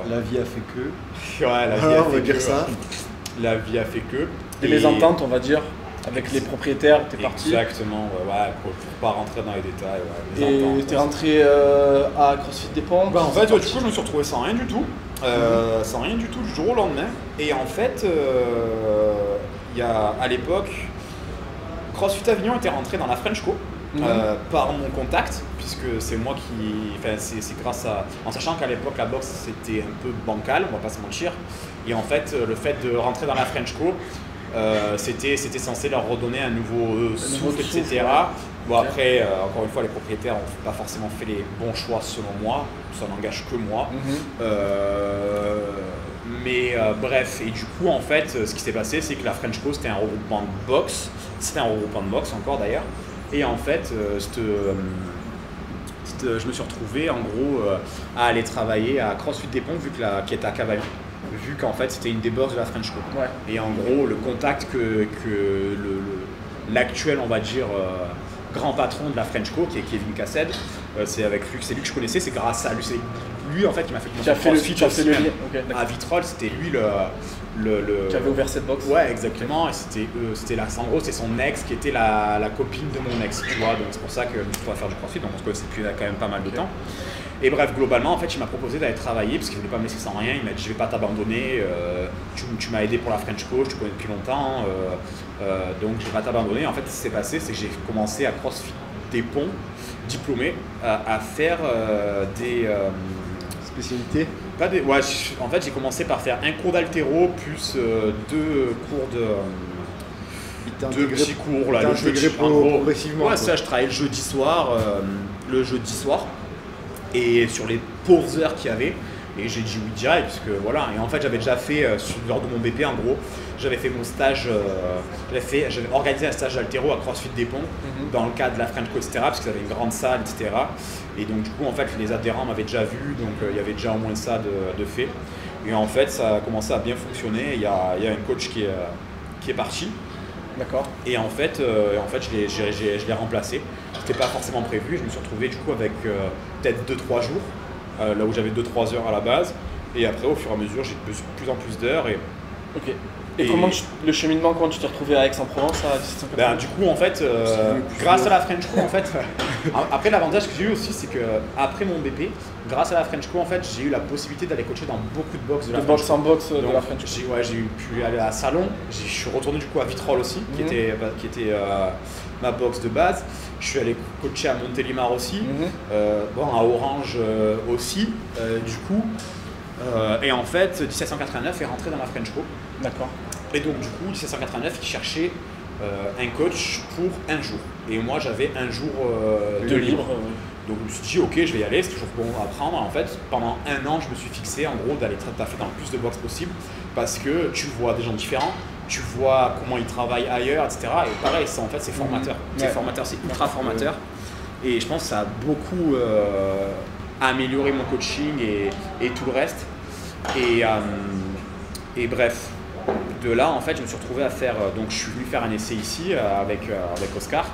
La vie a fait que. Ouais, la vie Alors, a on va fait dire que. ça. La vie a fait que. Des mésententes, on va dire, avec les propriétaires, t'es parti. Exactement, pour pas rentrer dans les détails. Les Et ententes, t'es ouais. rentré à CrossFit Despont. En fait, du coup, je me suis retrouvé sans rien du tout. Sans rien du tout du jour au lendemain. Et en fait, à l'époque, CrossFit Avignon était rentré dans la French Co. Par mon contact, puisque c'est moi qui. Enfin, c'est grâce à. En sachant qu'à l'époque, la boxe c'était un peu bancal, on va pas se mentir. Et en fait, le fait de rentrer dans la French Co, c'était censé leur redonner un nouveau souffle, etc. Bon, après, encore une fois, les propriétaires n'ont pas forcément fait les bons choix selon moi, ça n'engage que moi. Bref, et du coup, en fait, ce qui s'est passé, c'est que la French Co, c'était un regroupement de boxe, encore d'ailleurs. Et en fait, je me suis retrouvé en gros à aller travailler à CrossFit Despont, qui était à Cavalier, vu qu'en fait c'était une des box de la French Co. Ouais. Et en gros, le contact que l'actuel, on va dire, grand patron de la French Co, qui est Kevin Cassed, c'est lui que je connaissais, c'est grâce à lui. C'est lui en fait qui m'a fait commencer Tu as fait le lien. Ok, d'accord. à Vitrolles, c'était lui Qui avait ouvert cette box. Ouais, exactement. Et c'était en gros, c'est son ex qui était la copine de mon ex, tu vois. Donc c'est pour ça que je pourrais faire du CrossFit. Donc on se connaissait depuis quand même pas mal de temps. Et bref, globalement, en fait, il m'a proposé d'aller travailler parce qu'il voulait pas me laisser sans rien. Il m'a dit, je vais pas t'abandonner. Tu m'as aidé pour la French Co, je te connais depuis longtemps. Donc je vais pas t'abandonner. En fait, ce qui s'est passé, c'est que j'ai commencé à CrossFit Despont, diplômé, à faire des Spécialité. En fait, j'ai commencé par faire un cours d'haltéro plus 2 cours de petits cours là, le jeudi. En gros, Progressivement. ouais, ça, je travaillais le jeudi soir, et sur les pauvres heures qu'il y avait, Et j'ai dit oui direct, puisque voilà. Et en fait, j'avais déjà fait, lors de mon BP, en gros, j'avais fait mon stage, j'avais organisé un stage d'haltéro à CrossFit des Ponts, dans le cadre de la French Co, etc., parce qu'ils avaient une grande salle, etc. Et donc, du coup, en fait, les adhérents m'avaient déjà vu, donc il y avait déjà au moins ça de fait. Et en fait, ça a commencé à bien fonctionner. Il y a un coach qui est parti. D'accord. Et en fait, je l'ai remplacé. C'était pas forcément prévu. Je me suis retrouvé du coup avec peut-être 2-3 jours, là où j'avais 2-3 heures à la base. Et après, au fur et à mesure, j'ai de plus en plus d'heures. Ok. Et comment le cheminement, comment tu t'es retrouvé à Aix-en-Provence à 1780 du coup, en fait, grâce à la French Co, en fait, après l'avantage que j'ai eu aussi, c'est que après mon BP, grâce à la French Co, en fait, j'ai eu la possibilité d'aller coacher dans beaucoup de box de la French Co. En box de Donc, la French Co. j'ai pu aller à Salon. Je suis retourné du coup à Vitrolles aussi, qui était ma box de base. Je suis allé coacher à Montélimar aussi, à Orange aussi, du coup. Et en fait, 1789 est rentré dans la French Co. D'accord. Et donc du coup, 1789, il cherchait un coach pour un jour. Et moi, j'avais un jour de libre. Donc je me suis dit, ok, je vais y aller, c'est toujours bon à apprendre. En fait, pendant un an, je me suis fixé en gros d'aller taffer dans le plus de box possible, parce que tu vois des gens différents, tu vois comment ils travaillent ailleurs, etc. Et pareil, ça, en fait, c'est formateur. C'est formateur, c'est ultra formateur. Et je pense que ça a beaucoup amélioré mon coaching et tout le reste. Et bref, de là, en fait, je me suis retrouvé à faire. Donc, je suis venu faire un essai ici avec Oscar.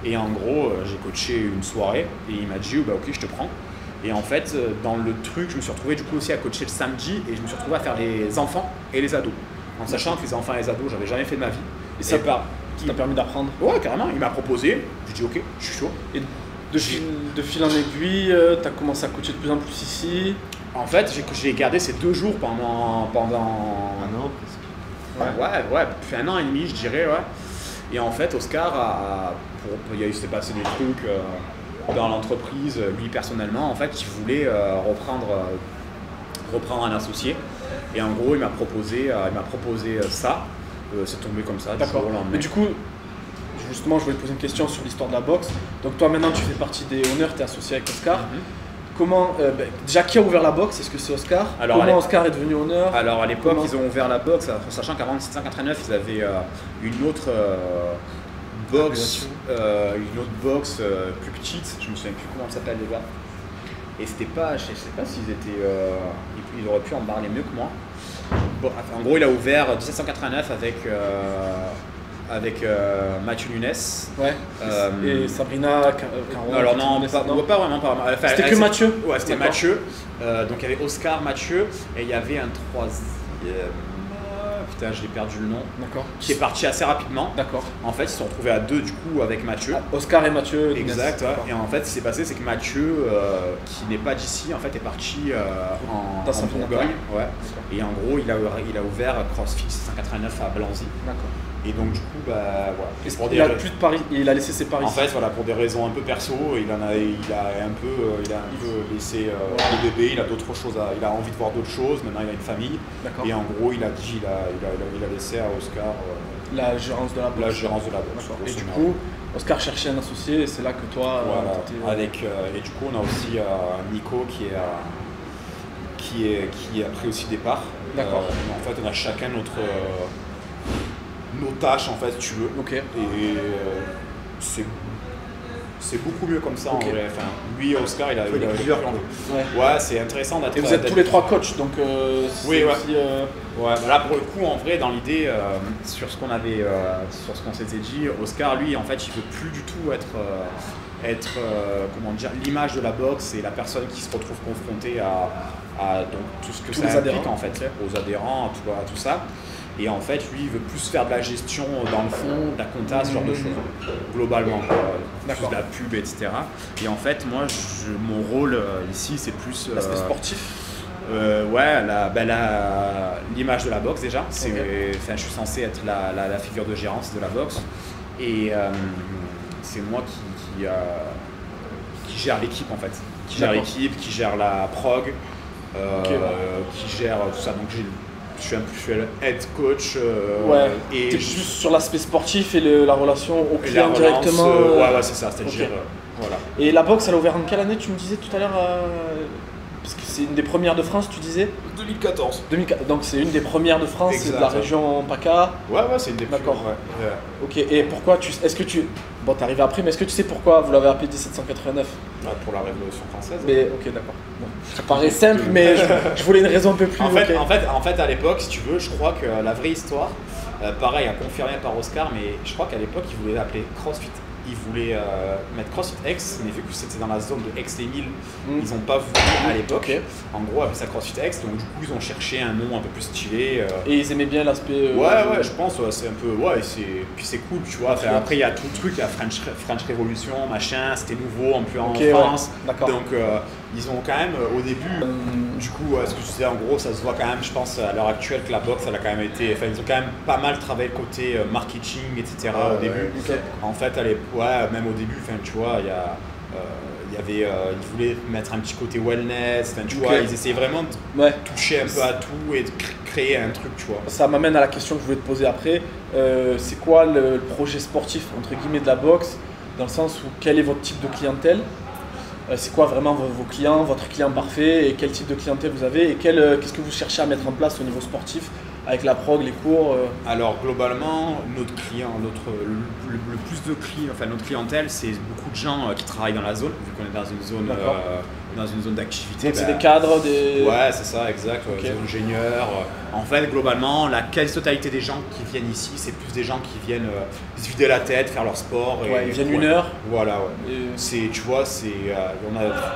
Et en gros, j'ai coaché une soirée et il m'a dit, ok, je te prends. Et en fait, dans le truc, je me suis retrouvé du coup aussi à coacher le samedi et je me suis retrouvé à faire les enfants et les ados. En sachant que les enfants et les ados, j'avais jamais fait de ma vie. Et ça t'a permis d'apprendre? Ouais, carrément. Il m'a proposé. Je dis, ok, je suis chaud. Et de fil en aiguille, tu as commencé à coacher de plus en plus ici. En fait, j'ai gardé ces 2 jours pendant un an presque. Ouais, depuis 1 an et demi, je dirais, ouais. Et en fait, Oscar il s'est passé des trucs dans l'entreprise, lui personnellement, en fait, il voulait reprendre un associé. Et en gros, il m'a proposé ça. C'est tombé comme ça. D'accord. Mais du coup, justement, je voulais te poser une question sur l'histoire de la boxe. Donc toi, maintenant, tu fais partie des honneurs, tu es associé avec Oscar. Comment, déjà, qui a ouvert la boxe? Est-ce que c'est Oscar? Comment Oscar est devenu honneur? Alors à l'époque, ils ont ouvert la boxe, sachant qu'avant 1789, ils avaient une autre boxe, plus petite. Je me souviens plus comment ça s'appelle déjà. Et c'était pas, je sais pas s'ils étaient, ils auraient pu en parler mieux que moi. Bon, en gros, il a ouvert 1789 avec Mathieu Nunes. Ouais. Et Sabrina Caron. Alors non, pas vraiment. Enfin, c'était que Mathieu. Ouais, c'était Mathieu. Donc il y avait Oscar, Mathieu, et il y avait un troisième. Putain, j'ai perdu le nom. D'accord. Qui est parti assez rapidement. D'accord. En fait, ils se sont retrouvés à 2 du coup avec Mathieu. Oscar et Mathieu. Exact. Ouais. Et en fait, ce qui s'est passé, c'est que Mathieu, qui n'est pas d'ici, en fait, est parti en Bourgogne. Ouais. Et en gros, il a ouvert CrossFit 189 à Blanzy. D'accord. Et donc du coup, voilà. Il a plus de Paris, il a laissé ses paris. En fait, voilà, pour des raisons un peu perso, il a un peu laissé le bébé. Il a d'autres choses, il a envie de voir d'autres choses. Maintenant, il a une famille. Et en gros, il a laissé à Oscar la gérance de la boxe. Et du coup, Oscar cherchait un associé, et c'est là que toi. Voilà. Et du coup, on a aussi Nico qui a pris aussi des parts. D'accord. En fait, on a chacun nos tâches, en fait, si tu veux. Ok. Et c'est beaucoup mieux comme ça, en vrai. Enfin, lui, Oscar, il a plusieurs. Ouais, c'est intéressant d'être. Et vous êtes tous les 3 coachs, donc oui, ouais. Aussi, ouais, là pour le coup, en vrai, dans l'idée, sur ce qu'on s'était dit, Oscar, lui, en fait, il veut plus du tout être comment dire, l'image de la boxe et la personne qui se retrouve confrontée à donc, tout ce que ça implique adhérents. en fait, aux adhérents, à tout ça. Et en fait, lui, il veut plus faire de la gestion dans le fond, de la compta, ce genre de choses, globalement, plus de la pub, etc. Et en fait, moi, mon rôle ici, c'est plus l'aspect sportif. Ouais, l'image de la boxe déjà. Je suis censé être la figure de gérance de la boxe. Et c'est moi qui gère l'équipe en fait. Qui gère l'équipe, qui gère la prog, qui gère tout ça. Donc je suis le head coach. Et t'es juste sur l'aspect sportif et la relation au client directement. Ouais, c'est ça, c'est-à-dire. Voilà. Et la boxe, elle a ouvert en quelle année, tu me disais tout à l'heure? Parce que c'est une des premières de France, tu disais? 2014. Donc c'est une des premières de France, c'est de la région PACA. Ouais, c'est une des premières. D'accord. Ouais. Ok, et pourquoi est-ce que tu... Bon, t'es arrivé après, mais est-ce que tu sais pourquoi vous l'avez appelé 1789? Pour la Révolution française. Mais ok, d'accord. Bon, ça paraît simple, mais je voulais une raison un peu plus... En fait, à l'époque, si tu veux, je crois que la vraie histoire, pareil, à confirmer par Oscar, mais je crois qu'à l'époque, ils voulaient l'appeler CrossFit. Ils voulaient mettre CrossFit X, mais vu que c'était dans la zone de Aix-les-Milles, ils n'ont pas voulu à l'époque. Okay. En gros, appeler ça CrossFit X, donc du coup, ils ont cherché un nom un peu plus stylé. Et ils aimaient bien l'aspect. Ouais, je pense, c'est un peu. Ouais, puis c'est cool, tu vois. Enfin, après, il y a tout le truc, la French Revolution, machin, c'était nouveau, un peu en France. Ouais. Donc, ils ont quand même, au début, du coup, ce que je disais, en gros, ça se voit quand même, je pense, à l'heure actuelle, que la boxe, elle a quand même été. Enfin, ils ont quand même pas mal travaillé le côté marketing, etc. au début. Okay. En fait, même au début, tu vois, ils voulaient mettre un petit côté wellness, tu vois, ils essayaient vraiment de toucher un peu à tout et de créer un truc, tu vois. Ça m'amène à la question que je voulais te poser après. C'est quoi le projet sportif, entre guillemets, de la boxe, dans le sens où quel est votre type de clientèle? C'est quoi vraiment vos clients, votre client parfait, et quel type de clientèle vous avez, et qu'est-ce que vous cherchez à mettre en place au niveau sportif avec la prog, les cours? Alors globalement, notre client, le plus de clients, enfin notre clientèle, c'est beaucoup de gens qui travaillent dans la zone, vu qu'on est dans une zone d'activité. Donc c'est des cadres, des... Ouais, c'est ça, exact, des ingénieurs. En fait, globalement, la quasi-totalité des gens qui viennent ici, c'est plus des gens qui viennent se vider la tête, faire leur sport. Ils viennent une heure. Voilà, ouais. Tu vois,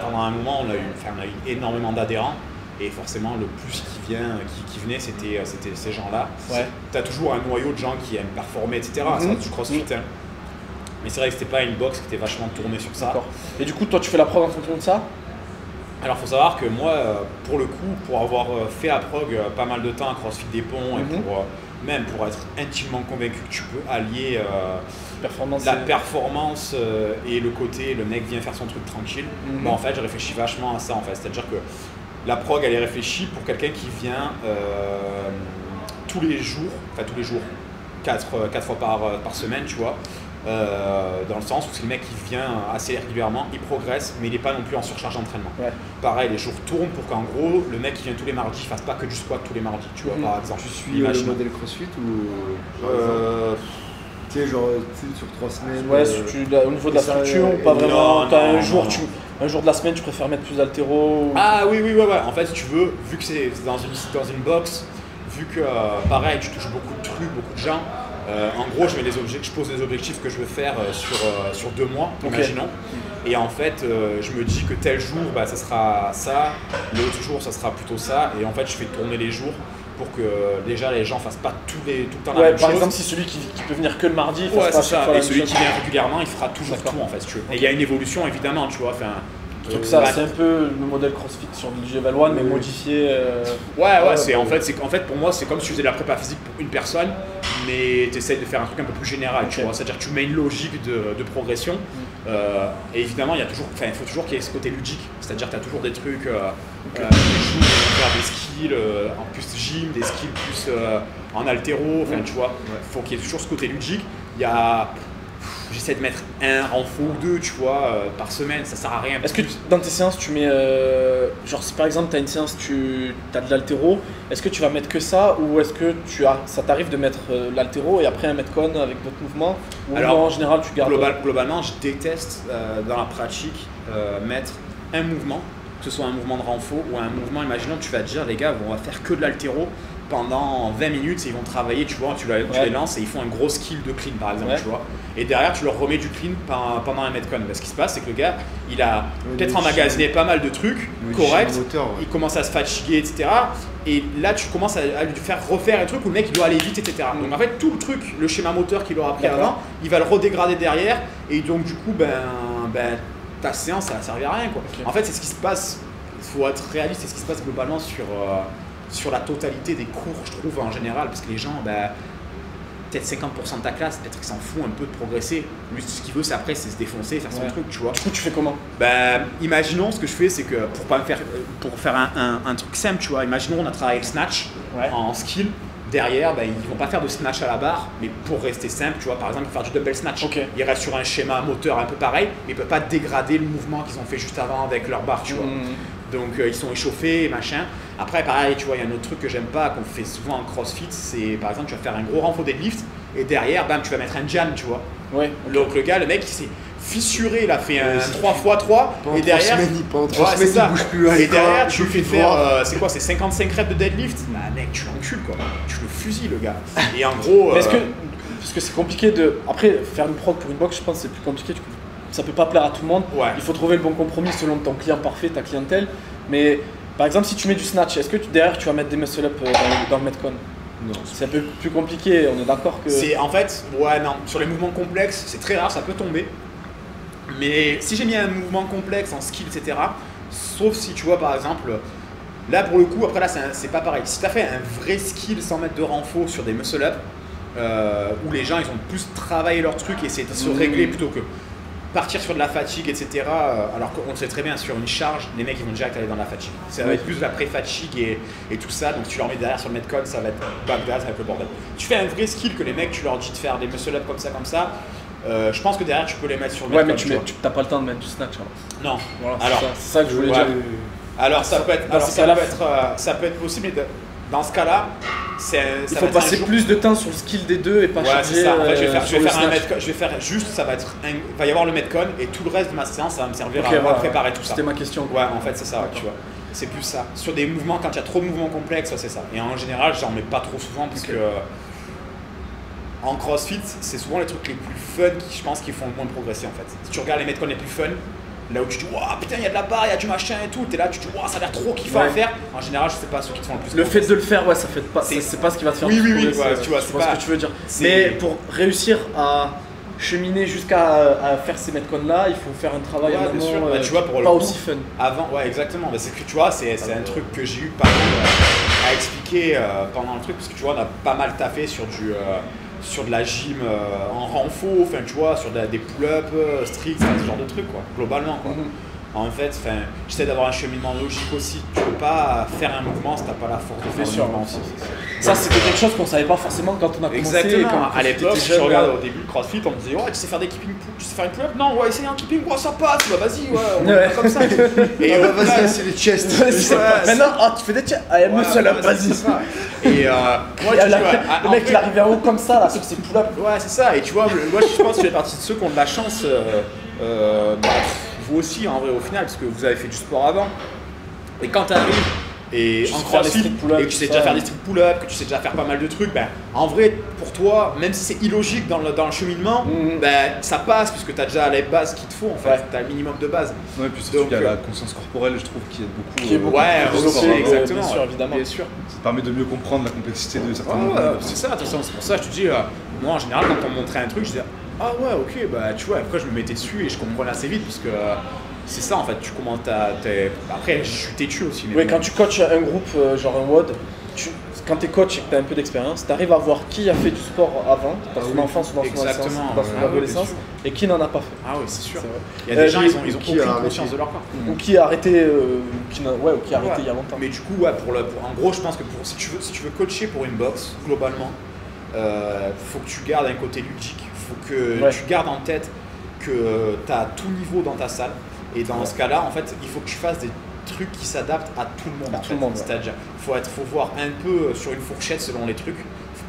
pendant un moment, on a eu énormément d'adhérents. Et forcément, le plus qui venait, c'était ces gens-là. Ouais. Tu as toujours un noyau de gens qui aiment performer, etc. Ça reste du crossfit. Hein. Mais c'est vrai que c'était pas une box qui était vachement tournée sur ça. D'accord. Et du coup, toi, tu fais la prog en fonction de ça? Alors, il faut savoir que moi, pour le coup, pour avoir fait à prog pas mal de temps à CrossFit des Ponts, et même pour être intimement convaincu que tu peux allier la performance et le côté le mec vient faire son truc tranquille, en fait, je réfléchis vachement à ça. En fait. C'est-à-dire que la prog, elle est réfléchie pour quelqu'un qui vient tous les jours, 4 fois par semaine, tu vois, dans le sens où c'est le mec qui vient assez régulièrement, il progresse, mais il n'est pas non plus en surcharge d'entraînement. Ouais. Pareil, les jours tournent pour qu'en gros, le mec qui vient tous les mardis, il fasse pas que du squat tous les mardis, tu vois, par exemple. Tu suis le modèle CrossFit ou tu sais, genre sur 3 semaines? Ouais, au niveau de la structure, pas vraiment. Un jour de la semaine, tu préfères mettre plus d'haltéro? Ah oui, en fait, si tu veux, vu que c'est dans une box, vu que pareil, tu touches beaucoup de trucs, beaucoup de gens, en gros, je pose des objectifs que je veux faire sur 2 mois, imaginons. Et en fait, je me dis que tel jour, ça sera ça, l'autre jour, ça sera plutôt ça. Et en fait, je fais tourner les jours pour que déjà les gens fassent pas tout le temps la même chose. Par exemple, si celui qui peut venir que le mardi, c'est ça. Et celui qui vient régulièrement, il fera toujours tout en fait, si tu veux. Et il y a une évolution évidemment, tu vois. C'est un peu le modèle CrossFit sur le Level 1 mais modifié. En fait pour moi c'est comme si tu faisais de la prépa physique pour une personne, mais tu essaies de faire un truc un peu plus général, tu vois. C'est-à-dire que tu mets une logique de progression. Et évidemment, il faut toujours qu'il y ait ce côté ludique, c'est-à-dire que tu as toujours des trucs, des skills en plus gym, des skills plus en haltéro, tu vois. Il faut qu'il y ait toujours ce côté ludique. J'essaie de mettre un renfort ou 2, tu vois, par semaine, ça sert à rien. Est-ce que dans tes séances, tu mets, genre si par exemple tu as une séance, tu as de l'haltéro, est-ce que tu vas mettre que ça ou est-ce que ça t'arrive de mettre l'haltéro et après un metcon avec d'autres mouvements? Ou alors, en général, tu gardes... Globalement, je déteste dans la pratique mettre un mouvement, que ce soit un mouvement de renfort ou un mouvement, imaginons que tu vas te dire, les gars, on va faire que de l'haltéro pendant 20 minutes et ils vont travailler, tu vois, tu les lances et ils font un gros skill de clean par exemple, tu vois. Et derrière, tu leur remets du clean pendant un metcon. Ce qui se passe, c'est que le gars, il a peut-être emmagasiné pas mal de trucs corrects, il commence à se fatiguer, etc. Et là, tu commences à lui faire refaire un truc où le mec, il doit aller vite, etc. Donc en fait, tout le truc, le schéma moteur qu'il aura appris avant, il va le redégrader derrière et donc du coup, ta séance, ça va servir à rien, quoi. En fait, c'est ce qui se passe, il faut être réaliste, c'est ce qui se passe globalement sur la totalité des cours, je trouve, en général, parce que les gens, peut-être 50% de ta classe, peut-être qu'ils s'en foutent un peu de progresser. Lui, ce qu'il veut, c'est se défoncer, faire son truc, tu vois. Du coup, tu fais comment? Imaginons, ce que je fais, c'est que pour faire un truc simple, tu vois, imaginons, on a travaillé le snatch en skill. Derrière, ils vont pas faire de snatch à la barre, mais pour rester simple, tu vois, par exemple, faire du double snatch. Ils restent sur un schéma moteur un peu pareil, mais ils peuvent pas dégrader le mouvement qu'ils ont fait juste avant avec leur barre, tu vois. Donc ils sont échauffés, machin. Après, pareil, tu vois, il y a un autre truc que j'aime pas, qu'on fait souvent en CrossFit, c'est par exemple, tu vas faire un gros renfort deadlift et derrière, bam, tu vas mettre un jam, tu vois. Ouais. Donc le mec, il s'est fissuré, il a fait un 3x3 et derrière, pendant 3 semaines, il bouge plus. et derrière, tu lui fais faire, c'est quoi, c'est 55 reps de deadlift. Bah mec, tu l'encules quoi, tu le fusilles le gars. Et en gros, Parce que c'est compliqué de. Après, faire une prog pour une box, je pense que c'est plus compliqué. Ça peut pas plaire à tout le monde. Ouais. Il faut trouver le bon compromis selon ton client parfait, ta clientèle. Mais par exemple, si tu mets du snatch, est-ce que derrière tu vas mettre des muscle-up dans le Metcon? Non. C'est un peu plus compliqué, on est d'accord que. c'est en fait, ouais, non, sur les mouvements complexes, c'est très rare, ça peut tomber. Mais si j'ai mis un mouvement complexe en skill, etc., sauf si tu vois par exemple, là pour le coup, après là c'est pas pareil. Si tu as fait un vrai skill sans mettre de renfort sur des muscle-up, où les gens ils ont plus travaillé leur truc et essayer de se régler plutôt que partir sur de la fatigue, etc. Alors qu'on sait très bien, sur une charge, les mecs ils vont direct aller dans la fatigue. Ça va être plus de la pré-fatigue et tout ça. Donc tu leur mets derrière sur le Metcon, ça va être derrière, ça va être le bordel. Tu fais un vrai skill que les mecs, tu leur dis de faire des muscle-up comme ça. Je pense que derrière tu peux les mettre sur le Ouais, Metcon. mais tu n'as pas le temps de mettre du snatch. Alors. Non. Voilà, Alors, c'est ça que je voulais ouais. dire. Alors ça peut être, Dans ce cas-là, ça peut être possible, mais dans ce cas-là, il faut passer plus de temps sur le skill des deux et pas ouais, charger. c'est ça. En fait, je vais faire sur le un snatch. Metcon, je vais faire juste, ça va être, il va y avoir le Metcon et tout le reste de ma séance, ça va me servir Ok, à voilà. préparer tout ça. C'était ma question. Ouais, en fait, c'est ça, tu vois. C'est plus ça. Sur des mouvements, quand il y a trop de mouvements complexes, c'est ça. Et en général, j'en mets pas trop souvent parce que en CrossFit, c'est souvent les trucs les plus fun qui, je pense, qui font le moins progresser en fait. Si tu regardes les Metcon les plus fun, là où tu dis waouh putain il y a de la barre, il y a du machin et tout, t'es là tu dis waouh ça a l'air trop kiffant à faire. En général, je sais pas ceux qui te font le plus. Le fait de le faire, ouais, ça fait pas. C'est pas ce qui va te faire. Oui, progresser, ouais, tu vois, je c'est vois pas- ce que tu veux dire. c'est- Mais pour réussir à cheminer jusqu'à à faire ces Metcon là, il faut faire un travail Ouais, en bien sûr. amont Bah, tu vois, pour le pas coup, aussi fun. Avant, ouais, exactement. Bah, c'est que tu vois, c'est un truc que j'ai eu pas mal à expliquer pendant le truc, parce que tu vois, on a pas mal taffé sur sur de la gym en renfort, enfin tu vois, sur des pull-ups, strict, ce genre de trucs quoi, globalement quoi. En fait, j'essaie d'avoir un cheminement logique aussi. Tu peux pas faire un mouvement si t'as pas la force de faire Bien le sûr. mouvement aussi. Ça, c'était quelque chose qu'on savait pas forcément quand on a commencé. Exactement. Quand À l'époque, j'étais si tu jeune, regardes au début de CrossFit, on me disait ouais, tu sais faire des keeping pull, tu sais faire une pull-up? Non, ouais, essayer un keeping, ouais, ça passe, bah vas-y, ouais, on va comme ça. Et au Vas-y, final, c'est les chests. Maintenant, tu fais des chests. Allez, muscle up, voilà, vas-y. c'est ça. Et moi, Il y a tu vois, le mec, il arrive en haut comme ça, là, sur ses pull-ups. Ouais, c'est ça. Et tu vois, moi, je pense que je fais partie de ceux qui ont de la chance. Vous aussi, en vrai, au final, parce que vous avez fait du sport avant. Et quand tu arrives et Tu en sais faire des CrossFit strict pull-up, et que tu sais tout déjà ça. faire des strict pull-up, que tu sais déjà faire pas mal de trucs, ben, en vrai, pour toi, même si c'est illogique dans le cheminement, ben, ça passe puisque tu as déjà les bases qu'il te faut en fait. Ouais. Tu as le minimum de base. Ouais, et puis surtout Donc, qu'il y a la conscience corporelle, je trouve, qui aide beaucoup. Qui est beaucoup Ouais, plus aussi, développé, exactement. bien sûr, ouais. évidemment. Bien sûr. Ça te permet de mieux comprendre la complexité de certains Ouais, mouvements. c'est ça, de toute façon, c'est pour ça que je te dis, moi en général, quand on me montrait un truc, je disais ah ouais, ok, bah tu vois, après je me mettais dessus et je comprenais assez vite parce que c'est ça en fait, tu commences Après, je suis têtu aussi. Mais Oui, bon. quand tu coaches un groupe, genre un WOD, quand tu es coach et que tu as un peu d'expérience, tu arrives à voir qui a fait du sport avant, dans son enfance ou dans son Exactement, adolescence, dans son ouais, adolescence, bien sûr. et qui n'en a pas fait. Ah oui, c'est sûr. C'est vrai. Il y a des gens, ils ont qui a aucune arrêté. conscience de leur corps. Ou qui a arrêté, qui a arrêté il y a longtemps. Mais du coup, ouais, en gros, je pense que si tu veux coacher pour une boxe, globalement, faut que tu gardes un côté ludique. Faut que Ouais. tu gardes en tête que tu as tout niveau dans ta salle. Et dans ce cas-là, en fait, il faut que tu fasses des trucs qui s'adaptent à tout le monde. À en tout fait. le monde, ouais. C'est-à-dire, faut voir un peu sur une fourchette selon les trucs.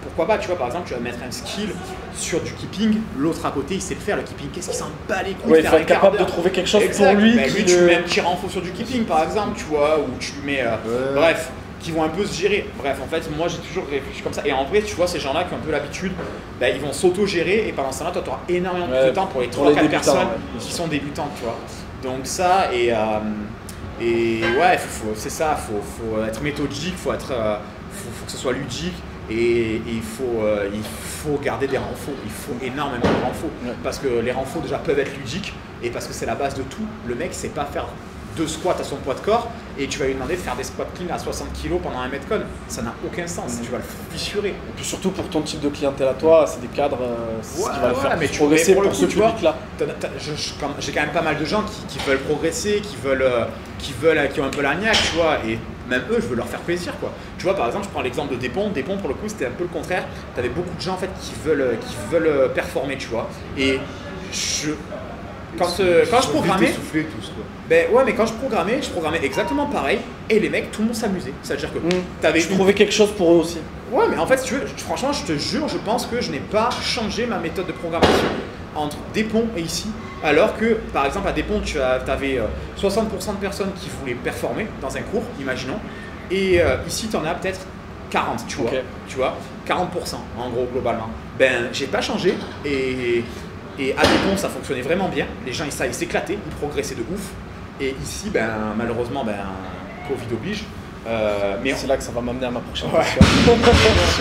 Pourquoi pas, tu vois, par exemple, tu vas mettre un skill sur du keeping, l'autre à côté, il sait le faire, le keeping, qu'est-ce qu'il s'en bat les couilles Ouais, de il faire faut un être quart capable de d'heure. trouver quelque chose Exact. pour lui. Bah, qui lui, tu le- mets un petit renfort sur du keeping, par exemple, tu vois, ou tu mets. Bref, qui vont un peu se gérer. Bref, en fait, moi j'ai toujours réfléchi comme ça. Et en vrai, tu vois, ces gens-là qui ont un peu l'habitude, bah, ils vont s'auto-gérer et pendant ce temps-là, toi, tu auras énormément plus Ouais, de temps pour les pour les 3-4 débutants, personnes ouais. qui sont débutantes, tu vois. Donc, ça, et ouais, c'est ça, faut être méthodique, faut que ce soit ludique. Et il faut garder des renforts, il faut énormément de renforts. Ouais. Parce que les renforts déjà peuvent être ludiques et parce que c'est la base de tout. Le mec sait pas faire 2 squats à son poids de corps et tu vas lui demander de faire des squats clean à 60 kg pendant un Metcon. Ça n'a aucun sens, tu vas le fissurer. Et puis surtout pour ton type de clientèle à toi, c'est des cadres, c'est ce qui va le faire mais plus tu progresser mais pour pour le ce coup, tu vois, public-là. j'ai quand même pas mal de gens qui veulent progresser, qui ont un peu la niaque, tu vois, et même eux, je veux leur faire plaisir, quoi. Tu vois, par exemple, je prends l'exemple de Despont. Despont, pour le coup, c'était un peu le contraire. Tu avais beaucoup de gens, en fait, qui veulent performer, tu vois. Et quand je programmais, essoufflés tous quoi. ben ouais, mais quand je programmais exactement pareil, et les mecs, tout le monde s'amusait. C'est-à-dire que t'avais Je trouvais quelque chose pour eux aussi. Ouais, mais en fait, si tu veux, franchement, je te jure, je pense que je n'ai pas changé ma méthode de programmation entre Despont et ici. Alors que, par exemple, à Despont, tu avais 60% de personnes qui voulaient performer dans un cours, imaginons, et ici, tu en as peut-être 40, tu vois. Ok. Tu vois, 40% en gros, globalement. Ben, j'ai pas changé, et à Despont, ça fonctionnait vraiment bien. Les gens, ils s'éclataient, ils progressaient de ouf. Et ici, ben, malheureusement, ben, Covid oblige. Mais C'est là que ça va m'amener à ma prochaine Ouais. question.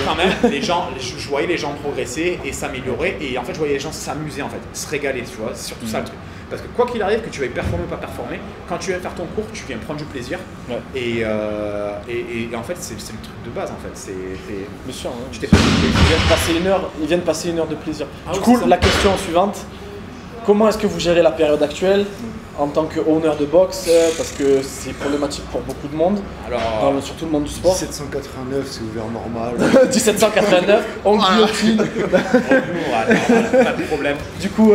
quand même, les gens, je voyais les gens progresser et s'améliorer, et en fait je voyais les gens s'amuser en fait, se régaler, tu vois, c'est surtout ça le truc. Parce que quoi qu'il arrive, que tu veuilles performer ou pas performer, quand tu viens faire ton cours, tu viens prendre du plaisir, Ouais. et en fait c'est le truc de base en fait, Bien sûr, hein. tu t'es Ils viennent passer une heure de plaisir. Ah Du oui, coup, c'est ça. la question suivante, comment est-ce que vous gérez la période actuelle en tant que owner de boxe, parce que c'est problématique pour beaucoup de monde, alors surtout le monde du sport. 1789, c'est ouvert normal. 1789, on guillotine. pas de problème. Du coup,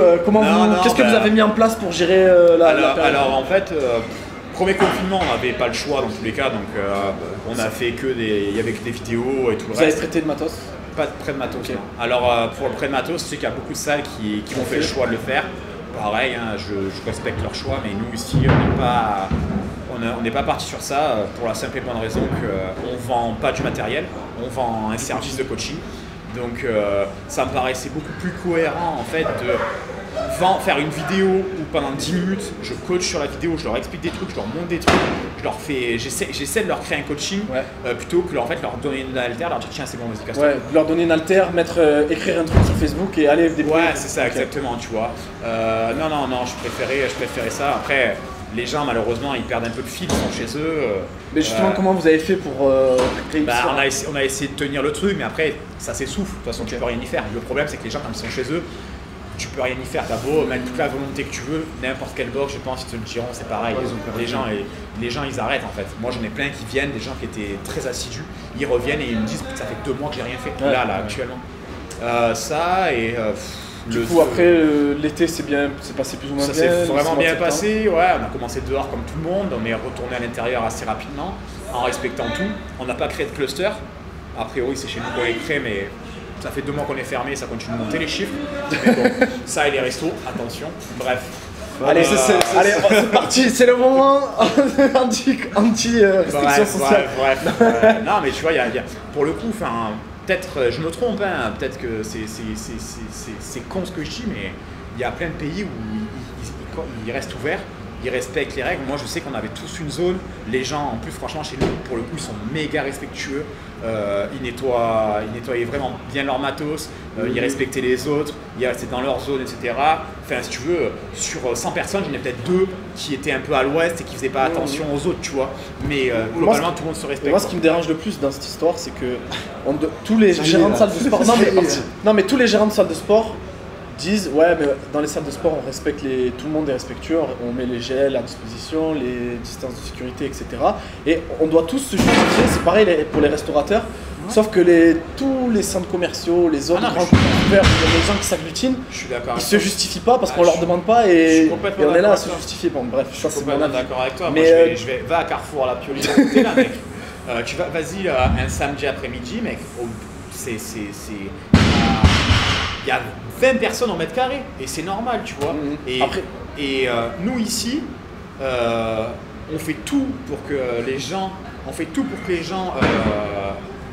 qu'est-ce que vous avez mis en place pour gérer la période? Alors en fait, premier confinement, on n'avait pas le choix dans tous les cas, donc on a fait il y avait que des vidéos et tout le Vous avez reste. traité de matos? Pas de prêt de matos. Ok. Non. Alors pour le prêt de matos, je sais qu'il y a beaucoup de salles qui ont fait le choix de le faire. Pareil, hein, je respecte leur choix, mais nous ici, on n'est pas parti sur ça pour la simple et bonne raison qu'on ne vend pas du matériel, on vend un service de coaching. Donc ça me paraissait beaucoup plus cohérent en fait de faire une vidéo où pendant 10 minutes je coach sur la vidéo, je leur explique des trucs, je leur montre des trucs, j'essaie de leur créer un coaching plutôt que en fait leur donner une haltère, leur dire tiens c'est bon vas-y casse-toi. Ouais, leur donner une haltère, écrire un truc sur Facebook et aller débrouiller. Ouais, c'est ça, Ok. exactement, tu vois. Non, je préférais ça. Après, les gens, malheureusement, ils perdent un peu le fil, ils sont chez eux. Mais justement, comment vous avez fait pour créer Bah, ça? on a essayé de tenir le truc, mais après, ça s'essouffle. De toute façon, tu peux rien y faire. Le problème, c'est que les gens, quand ils sont chez eux, tu peux rien y faire. T'as beau mettre toute la volonté que tu veux, n'importe quelle box, je pense, ils te le diront, c'est pareil. Ouais, ils ont perdu. Les gens, ils arrêtent en fait. Moi, j'en ai plein qui viennent, des gens qui étaient très assidus, ils reviennent et ils me disent ça fait 2 mois que j'ai rien fait. Ouais. Là, actuellement. Ça et. Du coup, après, l'été, c'est passé plus ou moins Ça bien. s'est le vraiment mois de bien septembre. passé, ouais, on a commencé dehors comme tout le monde, on est retourné à l'intérieur assez rapidement, en respectant tout. On n'a pas créé de cluster, a priori c'est chez nous qu'on les crée, mais ça fait 2 mois qu'on est fermé, ça continue de monter les chiffres. Mais bon, ça et les restos, attention, bref. Allez, c'est parti, c'est le moment anti-restriction sociale. Bref. Non, mais tu vois, pour le coup, peut-être, je me trompe, hein, peut-être que c'est con ce que je dis, mais il y a plein de pays où ils restent ouverts, ils respectent les règles. Moi, je sais qu'on avait tous une zone. Les gens, en plus, franchement, chez nous, pour le coup, ils sont méga respectueux. Ils nettoyaient vraiment bien leur matos, ils respectaient les autres, ils restaient dans leur zone, etc. Enfin, si tu veux, sur 100 personnes, j'en ai peut-être 2 qui étaient un peu à l'ouest et qui faisaient pas attention aux autres, tu vois. Mais globalement, tout le monde se respecte. Moi, ce qui me dérange le plus dans cette histoire, c'est que tous les gérants de salles de sport, non mais tous les gérants de salles de sport disent ouais, mais dans les salles de sport, on respecte tout le monde est respectueux, on met les gels à disposition, les distances de sécurité, etc. Et on doit tous se justifier. C'est pareil pour les restaurateurs. Sauf que tous les centres commerciaux, les autres grands couverts, les gens qui s'agglutinent, Je suis d'accord. ils se justifient pas parce qu'on leur demande pas et on est là à d'accord se avec toi. justifier. Bon, bref, Je ça suis c'est mon complètement avis. d'accord avec toi. Mais, Moi, va à Carrefour à la Pioli d'un côté, là, mec. Vas-y un samedi après-midi, mec. Il y a 20 personnes au mètre carré et c'est normal, tu vois. Et nous ici, on fait tout pour que les gens,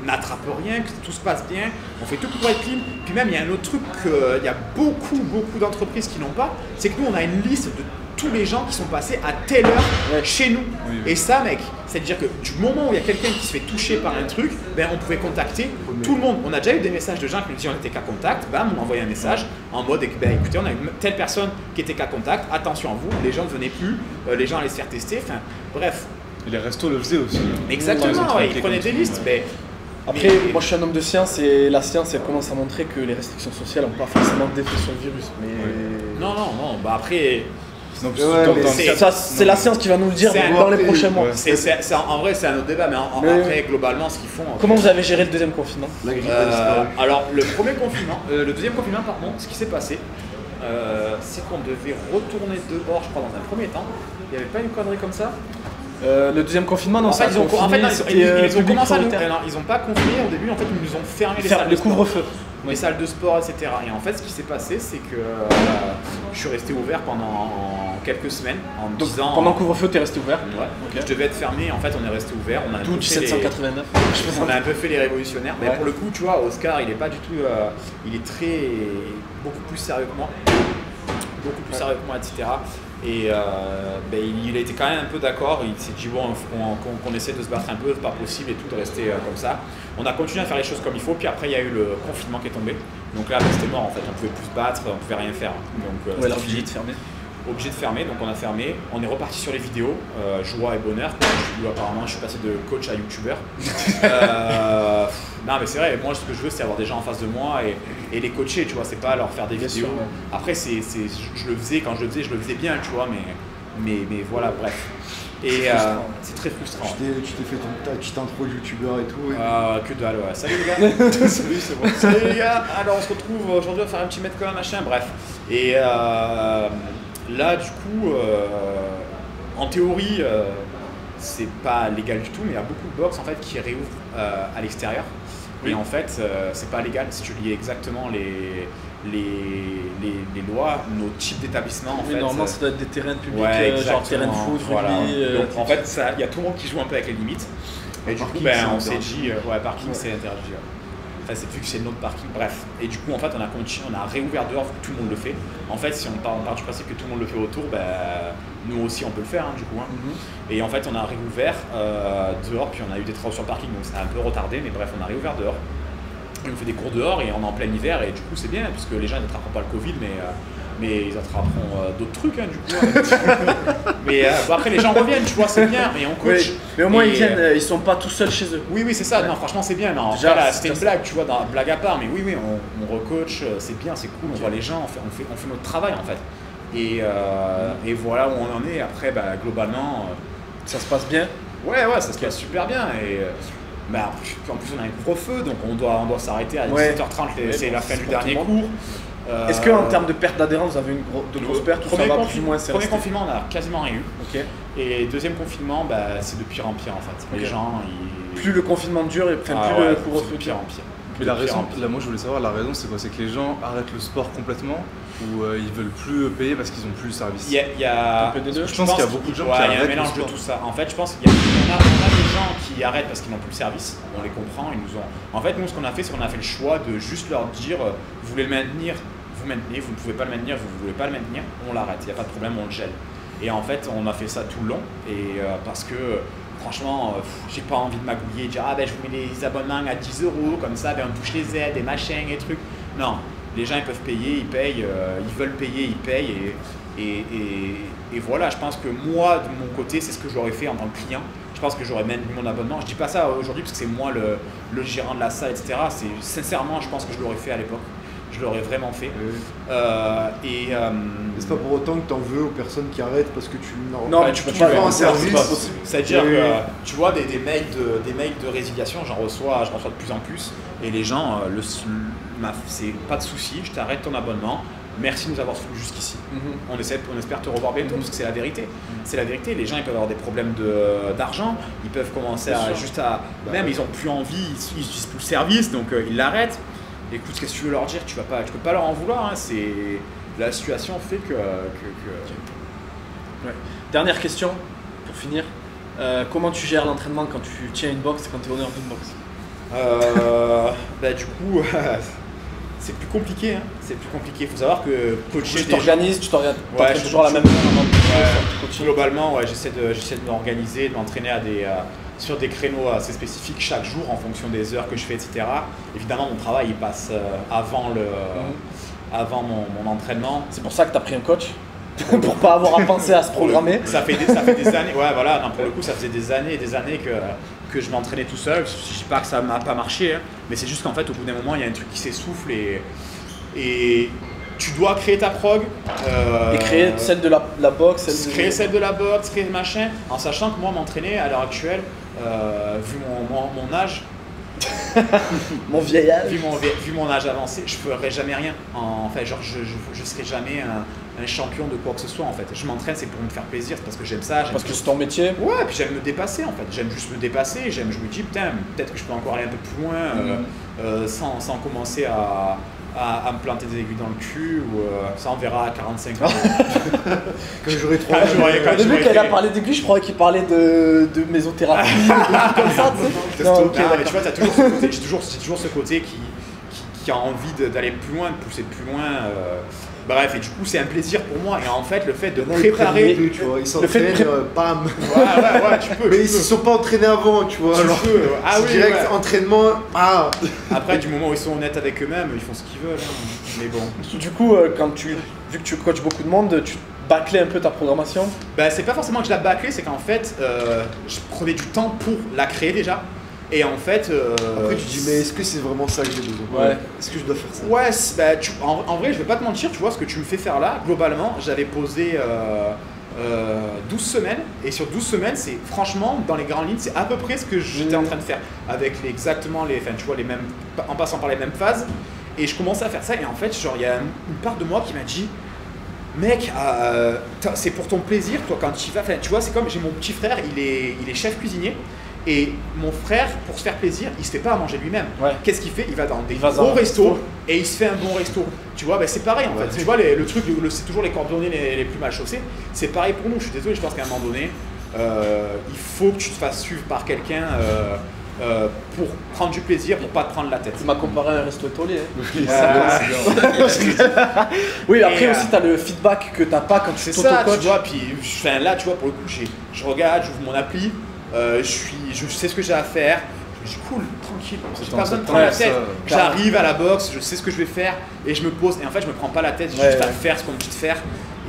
n'attrapent rien, que tout se passe bien. On fait tout pour être clean. Puis même, il y a un autre truc qu'il y a beaucoup d'entreprises qui n'ont pas, c'est que nous, on a une liste de tous les gens qui sont passés à telle heure chez nous. Oui. Et ça, mec, c'est-à-dire que du moment où il y a quelqu'un qui se fait toucher par un truc, ben, on pouvait contacter tout le monde. On a déjà eu des messages de gens qui nous disaient on était cas contact, bam, on envoyait un message en mode ben, écoutez, on a une telle personne qui était cas contact, attention à vous, les gens ne venaient plus, les gens allaient se faire tester, enfin bref. Et les restos le faisaient aussi. Exactement, ouais, ils prenaient des listes. Mais, Après, moi je suis un homme de science et la science elle commence à montrer que les restrictions sociales n'ont pas forcément d'effet sur le virus. Mais non, bah après. Non, c'est la science qui va nous le dire C'est dans un- les prochains mois. En vrai, c'est un autre débat, mais après, globalement, ce qu'ils font. Comment vous avez géré le deuxième confinement? La grippe a disparu. Alors, le deuxième confinement, pardon, ce qui s'est passé, c'est qu'on devait retourner dehors, je crois, dans un premier temps. Il n'y avait pas une connerie comme ça? Le deuxième confinement, non, En fait, ça a confiné, ils ont public commencé à nous. volontaire. Alors, ils n'ont pas confiné au début, en fait, ils nous ont fermé les salles Le de sport. couvre-feu. Les salles de sport, etc. Et en fait, ce qui s'est passé, c'est que je suis resté ouvert pendant quelques semaines en me Donc, disant. pendant le couvre-feu, t'es resté ouvert. Ouais, je devais être fermé, en fait, on est resté ouvert. On a un D'où peu fait les- 1789. On a un peu fait les révolutionnaires, mais Ouais. pour le coup, tu vois, Oscar, il est pas du tout. Il est beaucoup plus sérieux que moi. Beaucoup plus sérieux que moi, etc. Et il a été quand même un peu d'accord. Il s'est dit, bon, il faut qu'on essaie de se battre un peu, c'est pas possible et tout, de rester comme ça. On a continué à faire les choses comme il faut, puis après, il y a eu le confinement qui est tombé. Donc là, c'était mort en fait. On pouvait plus se battre, on pouvait rien faire. Donc, Ouais, obligé de fermer. obligé de fermer, donc on a fermé. On est reparti sur les vidéos, joie et bonheur. Apparemment, je suis passé de coach à youtubeur. Non, mais c'est vrai, moi ce que je veux, c'est avoir des gens en face de moi et les coacher, tu vois, c'est pas leur faire des Bien vidéos. sûr, ouais. Après, je le faisais, quand je le faisais bien, tu vois, mais voilà, bref. Et c'est très frustrant. Tu t'es fait ta petite intro de youtubeur et tout. Que dalle, ouais. Salut les gars. Salut, c'est bon. Salut les gars. Alors on se retrouve aujourd'hui à faire un petit metcon, machin, bref. Et là, du coup, en théorie, c'est pas légal du tout, mais il y a beaucoup de box en fait qui réouvrent à l'extérieur. Oui. Et en fait, c'est pas légal si tu lis exactement les lois, nos types d'établissements en Oui, fait. normalement, ça doit être des terrains publics, Ouais, genre terrain de foot, voilà. rugby. Donc en fait, il y a tout le monde qui joue un peu avec les limites. Et du coup, Parking, c'est on s'est interdit. dit, parking c'est interdit. Ouais. Enfin, c'est vu que c'est notre parking, bref. Et du coup, en fait, on a réouvert dehors, tout le monde le fait. En fait, si on part du principe que tout le monde le fait autour, nous aussi on peut le faire, du coup. Et en fait, on a réouvert dehors, puis on a eu des travaux sur le parking, donc ça a un peu retardé, mais bref, on a réouvert dehors. Et on fait des cours dehors et on est en plein hiver, et du coup, c'est bien, puisque les gens n'attraperont pas le Covid, mais ils attraperont d'autres trucs, du coup. Mais après, les gens reviennent, tu vois, c'est bien, mais on coach. Oui, mais au moins Et, ils viennent, ils sont pas tout seuls chez eux. Oui, c'est ça. Non, franchement, c'est bien. Non, Déjà, après, là, c'est c'était une déjà blague, tu vois, blague à part. Mais oui, on recoach, c'est bien, c'est cool. On voit les gens, on fait notre travail en fait. Et voilà où on en est. Après, globalement, Ça se passe bien. ouais, ça se passe super bien. Et en plus, on a un couvre-feu, donc on doit s'arrêter à 17h30. Ouais. C'est la Ouais, fin c'est du pour dernier tout le cours. Est-ce qu'en termes de perte d'adhérence, vous avez une de grosses pertes ou ça va plus ou moins Premier confinement, on a quasiment rien eu. Ok. Et deuxième confinement, c'est de pire en pire en fait. Ok. Les gens, Plus le confinement dure, et plus ouais, le couvre-feu de pire en pire. Mais la De pire raison, en pire. là moi je voulais savoir, la raison c'est quoi? C'est que les gens arrêtent le sport complètement ou ils veulent plus payer parce qu'ils ont plus le service? Il y a Un peu des deux. Je pense qu'il y a beaucoup de gens qui il y a un arrêtent le mélange de sport. tout ça. En fait, je pense qu'il y a des gens qui arrêtent parce qu'ils n'ont plus le service. On les comprend, ils nous ont. En fait, nous, ce qu'on a fait, c'est qu'on a fait le choix de juste leur dire vous voulez le maintenir, vous maintenez, vous ne pouvez pas le maintenir, vous ne voulez pas le maintenir, on l'arrête. Il n'y a pas de problème, on le gèle. Et en fait, on a fait ça tout le long. Et parce que franchement, j'ai pas envie de magouiller, de dire je vous mets les abonnements à 10 €, comme ça, on touche les aides, des machins et trucs. Non, les gens ils peuvent payer, ils payent, ils veulent payer, ils payent. Et voilà, je pense que moi, de mon côté, c'est ce que j'aurais fait en tant que client. Je pense que j'aurais maintenu mon abonnement. Je dis pas ça aujourd'hui parce que c'est moi le gérant de la salle, etc. Sincèrement, je pense que je l'aurais fait à l'époque. Je l'aurais vraiment fait. C'est pas pour autant que t'en veux aux personnes qui arrêtent parce que tu Non, mais tu peux tu pas vends un c'est pas service. possible. C'est-à-dire Oui, que oui. tu vois des mails de résiliation, j'en reçois de plus en plus. Et les gens, c'est pas de souci, je t'arrête ton abonnement. Merci de nous avoir suivis jusqu'ici. On espère te revoir bientôt parce que c'est la vérité. C'est la vérité. Les gens ils peuvent avoir des problèmes d'argent, ils peuvent commencer même ils ont plus envie, ils utilisent plus le service, donc ils l'arrêtent. Écoute, qu'est-ce que tu veux leur dire? Tu peux pas leur en vouloir. C'est la situation fait que. Ouais. Dernière question pour finir. Comment tu gères l'entraînement quand tu tiens une box, quand tu es honneur d'une box? Du coup, c'est plus compliqué. C'est plus compliqué. Il faut savoir que coacher. Tu t'organises, tu t'entraînes Ouais, toujours à la même heure. Globalement, j'essaie de m'organiser, de m'entraîner sur des créneaux assez spécifiques chaque jour en fonction des heures que je fais, etc. Évidemment, mon travail il passe avant mon entraînement. C'est pour ça que tu as pris un coach pour pas avoir à penser à se programmer. Ça fait des années, ouais, voilà, non, pour le coup, ça faisait des années et des années que je m'entraînais tout seul. Je dis pas que ça m'a pas marché, mais c'est juste qu'en fait, au bout d'un moment, il y a un truc qui s'essouffle et tu dois créer ta prog. Et créer celle de la boxe, Celle de la boxe, créer le machin, en sachant que moi, m'entraîner à l'heure actuelle, vu mon âge, Mon vieil âge. Vu mon âge avancé, je ferai jamais rien. Enfin, genre, je serai jamais un champion de quoi que ce soit en fait. Je m'entraîne, c'est pour me faire plaisir, c'est parce que j'aime ça. Parce que c'est ton métier. Ouais, puis j'aime me dépasser en fait. J'aime juste me dépasser. Je me dis, putain, peut-être que je peux encore aller un peu plus loin sans commencer à me planter des aiguilles dans le cul ou ça on verra à 45 ans. Quand j'aurai 3 ans. Au début, quand il a parlé d'aiguille, je croyais qu'il parlait de mésothérapie, de trucs comme ça, tu sais. Non, ok, mais d'accord. tu vois, t'as toujours ce côté, j'ai toujours ce côté qui a envie d'aller plus loin, de pousser plus loin. Bref, et du coup, c'est un plaisir pour moi. Et en fait, le fait de préparer. Tu vois, ils s'entraînent, bam. Ouais, tu peux. Mais ils se sont pas entraînés avant, tu vois. Alors, ah oui, direct, ouais. entraînement, Après, du moment où ils sont honnêtes avec eux-mêmes, ils font ce qu'ils veulent. Hein. Mais bon. Du coup, vu que tu coaches beaucoup de monde, tu bâclais un peu ta programmation. Bah, c'est pas forcément que je la bâclais, c'est qu'en fait, je prenais du temps pour la créer déjà. Et en fait. Après, tu te dis, mais est-ce que c'est vraiment ça que j'ai besoin? Ouais. Est-ce que je dois faire ça? Ouais, en vrai, je vais pas te mentir, tu vois, ce que tu me fais faire là, globalement, j'avais posé 12 semaines. Et sur 12 semaines, c'est franchement, dans les grandes lignes, c'est à peu près ce que j'étais en train de faire. Avec exactement les. Enfin, tu vois, les mêmes. En passant par les mêmes phases. Et je commençais à faire ça. Et en fait, genre, il y a une part de moi qui m'a dit. Mec, c'est pour ton plaisir, toi, quand tu y vas. Enfin, tu vois, c'est comme j'ai mon petit frère, il est chef cuisinier. Et mon frère, pour se faire plaisir, il se fait pas à manger lui-même. Ouais. Qu'est-ce qu'il fait? Il va dans des gros restos et il se fait un bon resto. Tu vois, c'est pareil en fait. Tu vois, le truc, c'est toujours les cordonniers les plus mal chaussés. C'est pareil pour nous. Je suis désolé, je pense qu'à un moment donné, il faut que tu te fasses suivre par quelqu'un pour prendre du plaisir, pour pas te prendre la tête. Tu m'as comparé à un resto étoilé. Voilà. Oui, après aussi, tu as le feedback que t'as pas quand tu C'est ça, t'auto-coaches. tu vois. Puis là, tu vois, pour le coup, je regarde, j'ouvre mon appli. Je sais ce que j'ai à faire, je me dis cool, tranquille, j'ai pas besoin de prendre la tête, j'arrive à la boxe, je sais ce que je vais faire et je me pose et en fait je me prends pas la tête, j'ai juste à faire ce qu'on me dit de faire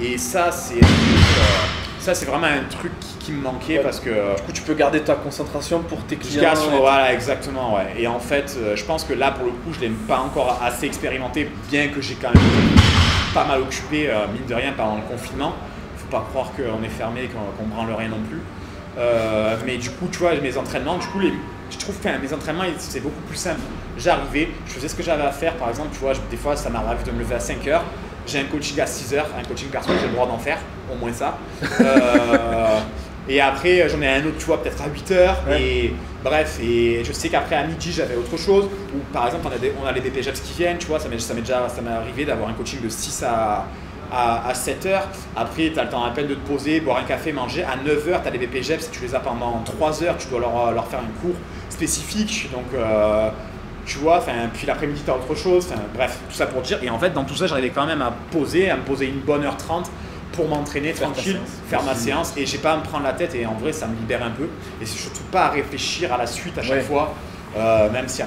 et ça c'est vraiment un truc qui me manquait parce que du coup tu peux garder ta concentration pour tes clients. Voilà, exactement, ouais. Et en fait je pense que là pour le coup je l'ai pas encore assez expérimenté, bien que j'ai quand même pas mal occupé mine de rien pendant le confinement. Faut pas croire qu'on est fermé et qu'on branle rien non plus. Mais du coup, tu vois, mes entraînements, du coup, je trouve que mes entraînements, c'est beaucoup plus simple. J'arrivais, je faisais ce que j'avais à faire. Par exemple, tu vois, des fois, ça m'arrive de me lever à 5 h. J'ai un coaching à 6 h, un coaching garçon, j'ai le droit d'en faire, au moins ça. Et après, j'en ai un autre, tu vois, peut-être à 8 h. Ouais. Et bref, et je sais qu'après, à midi, j'avais autre chose. Ou par exemple, on a les BPJEPS qui viennent, tu vois, ça m'est arrivé d'avoir un coaching de 6 à 7 h. Après, tu as le temps à peine de te poser, boire un café, manger. À 9 h, tu as les BPJEPS, tu les as pendant 3 heures, tu dois leur faire un cours spécifique. Donc, tu vois, puis l'après-midi, tu as autre chose. Bref, tout ça pour dire. Et en fait, dans tout ça, j'arrivais quand même à me poser une bonne heure 30 pour m'entraîner tranquille, faire ma séance. Et j'ai pas à me prendre la tête. Et en vrai, ça me libère un peu. Et c'est surtout pas à réfléchir à la suite à chaque fois, même si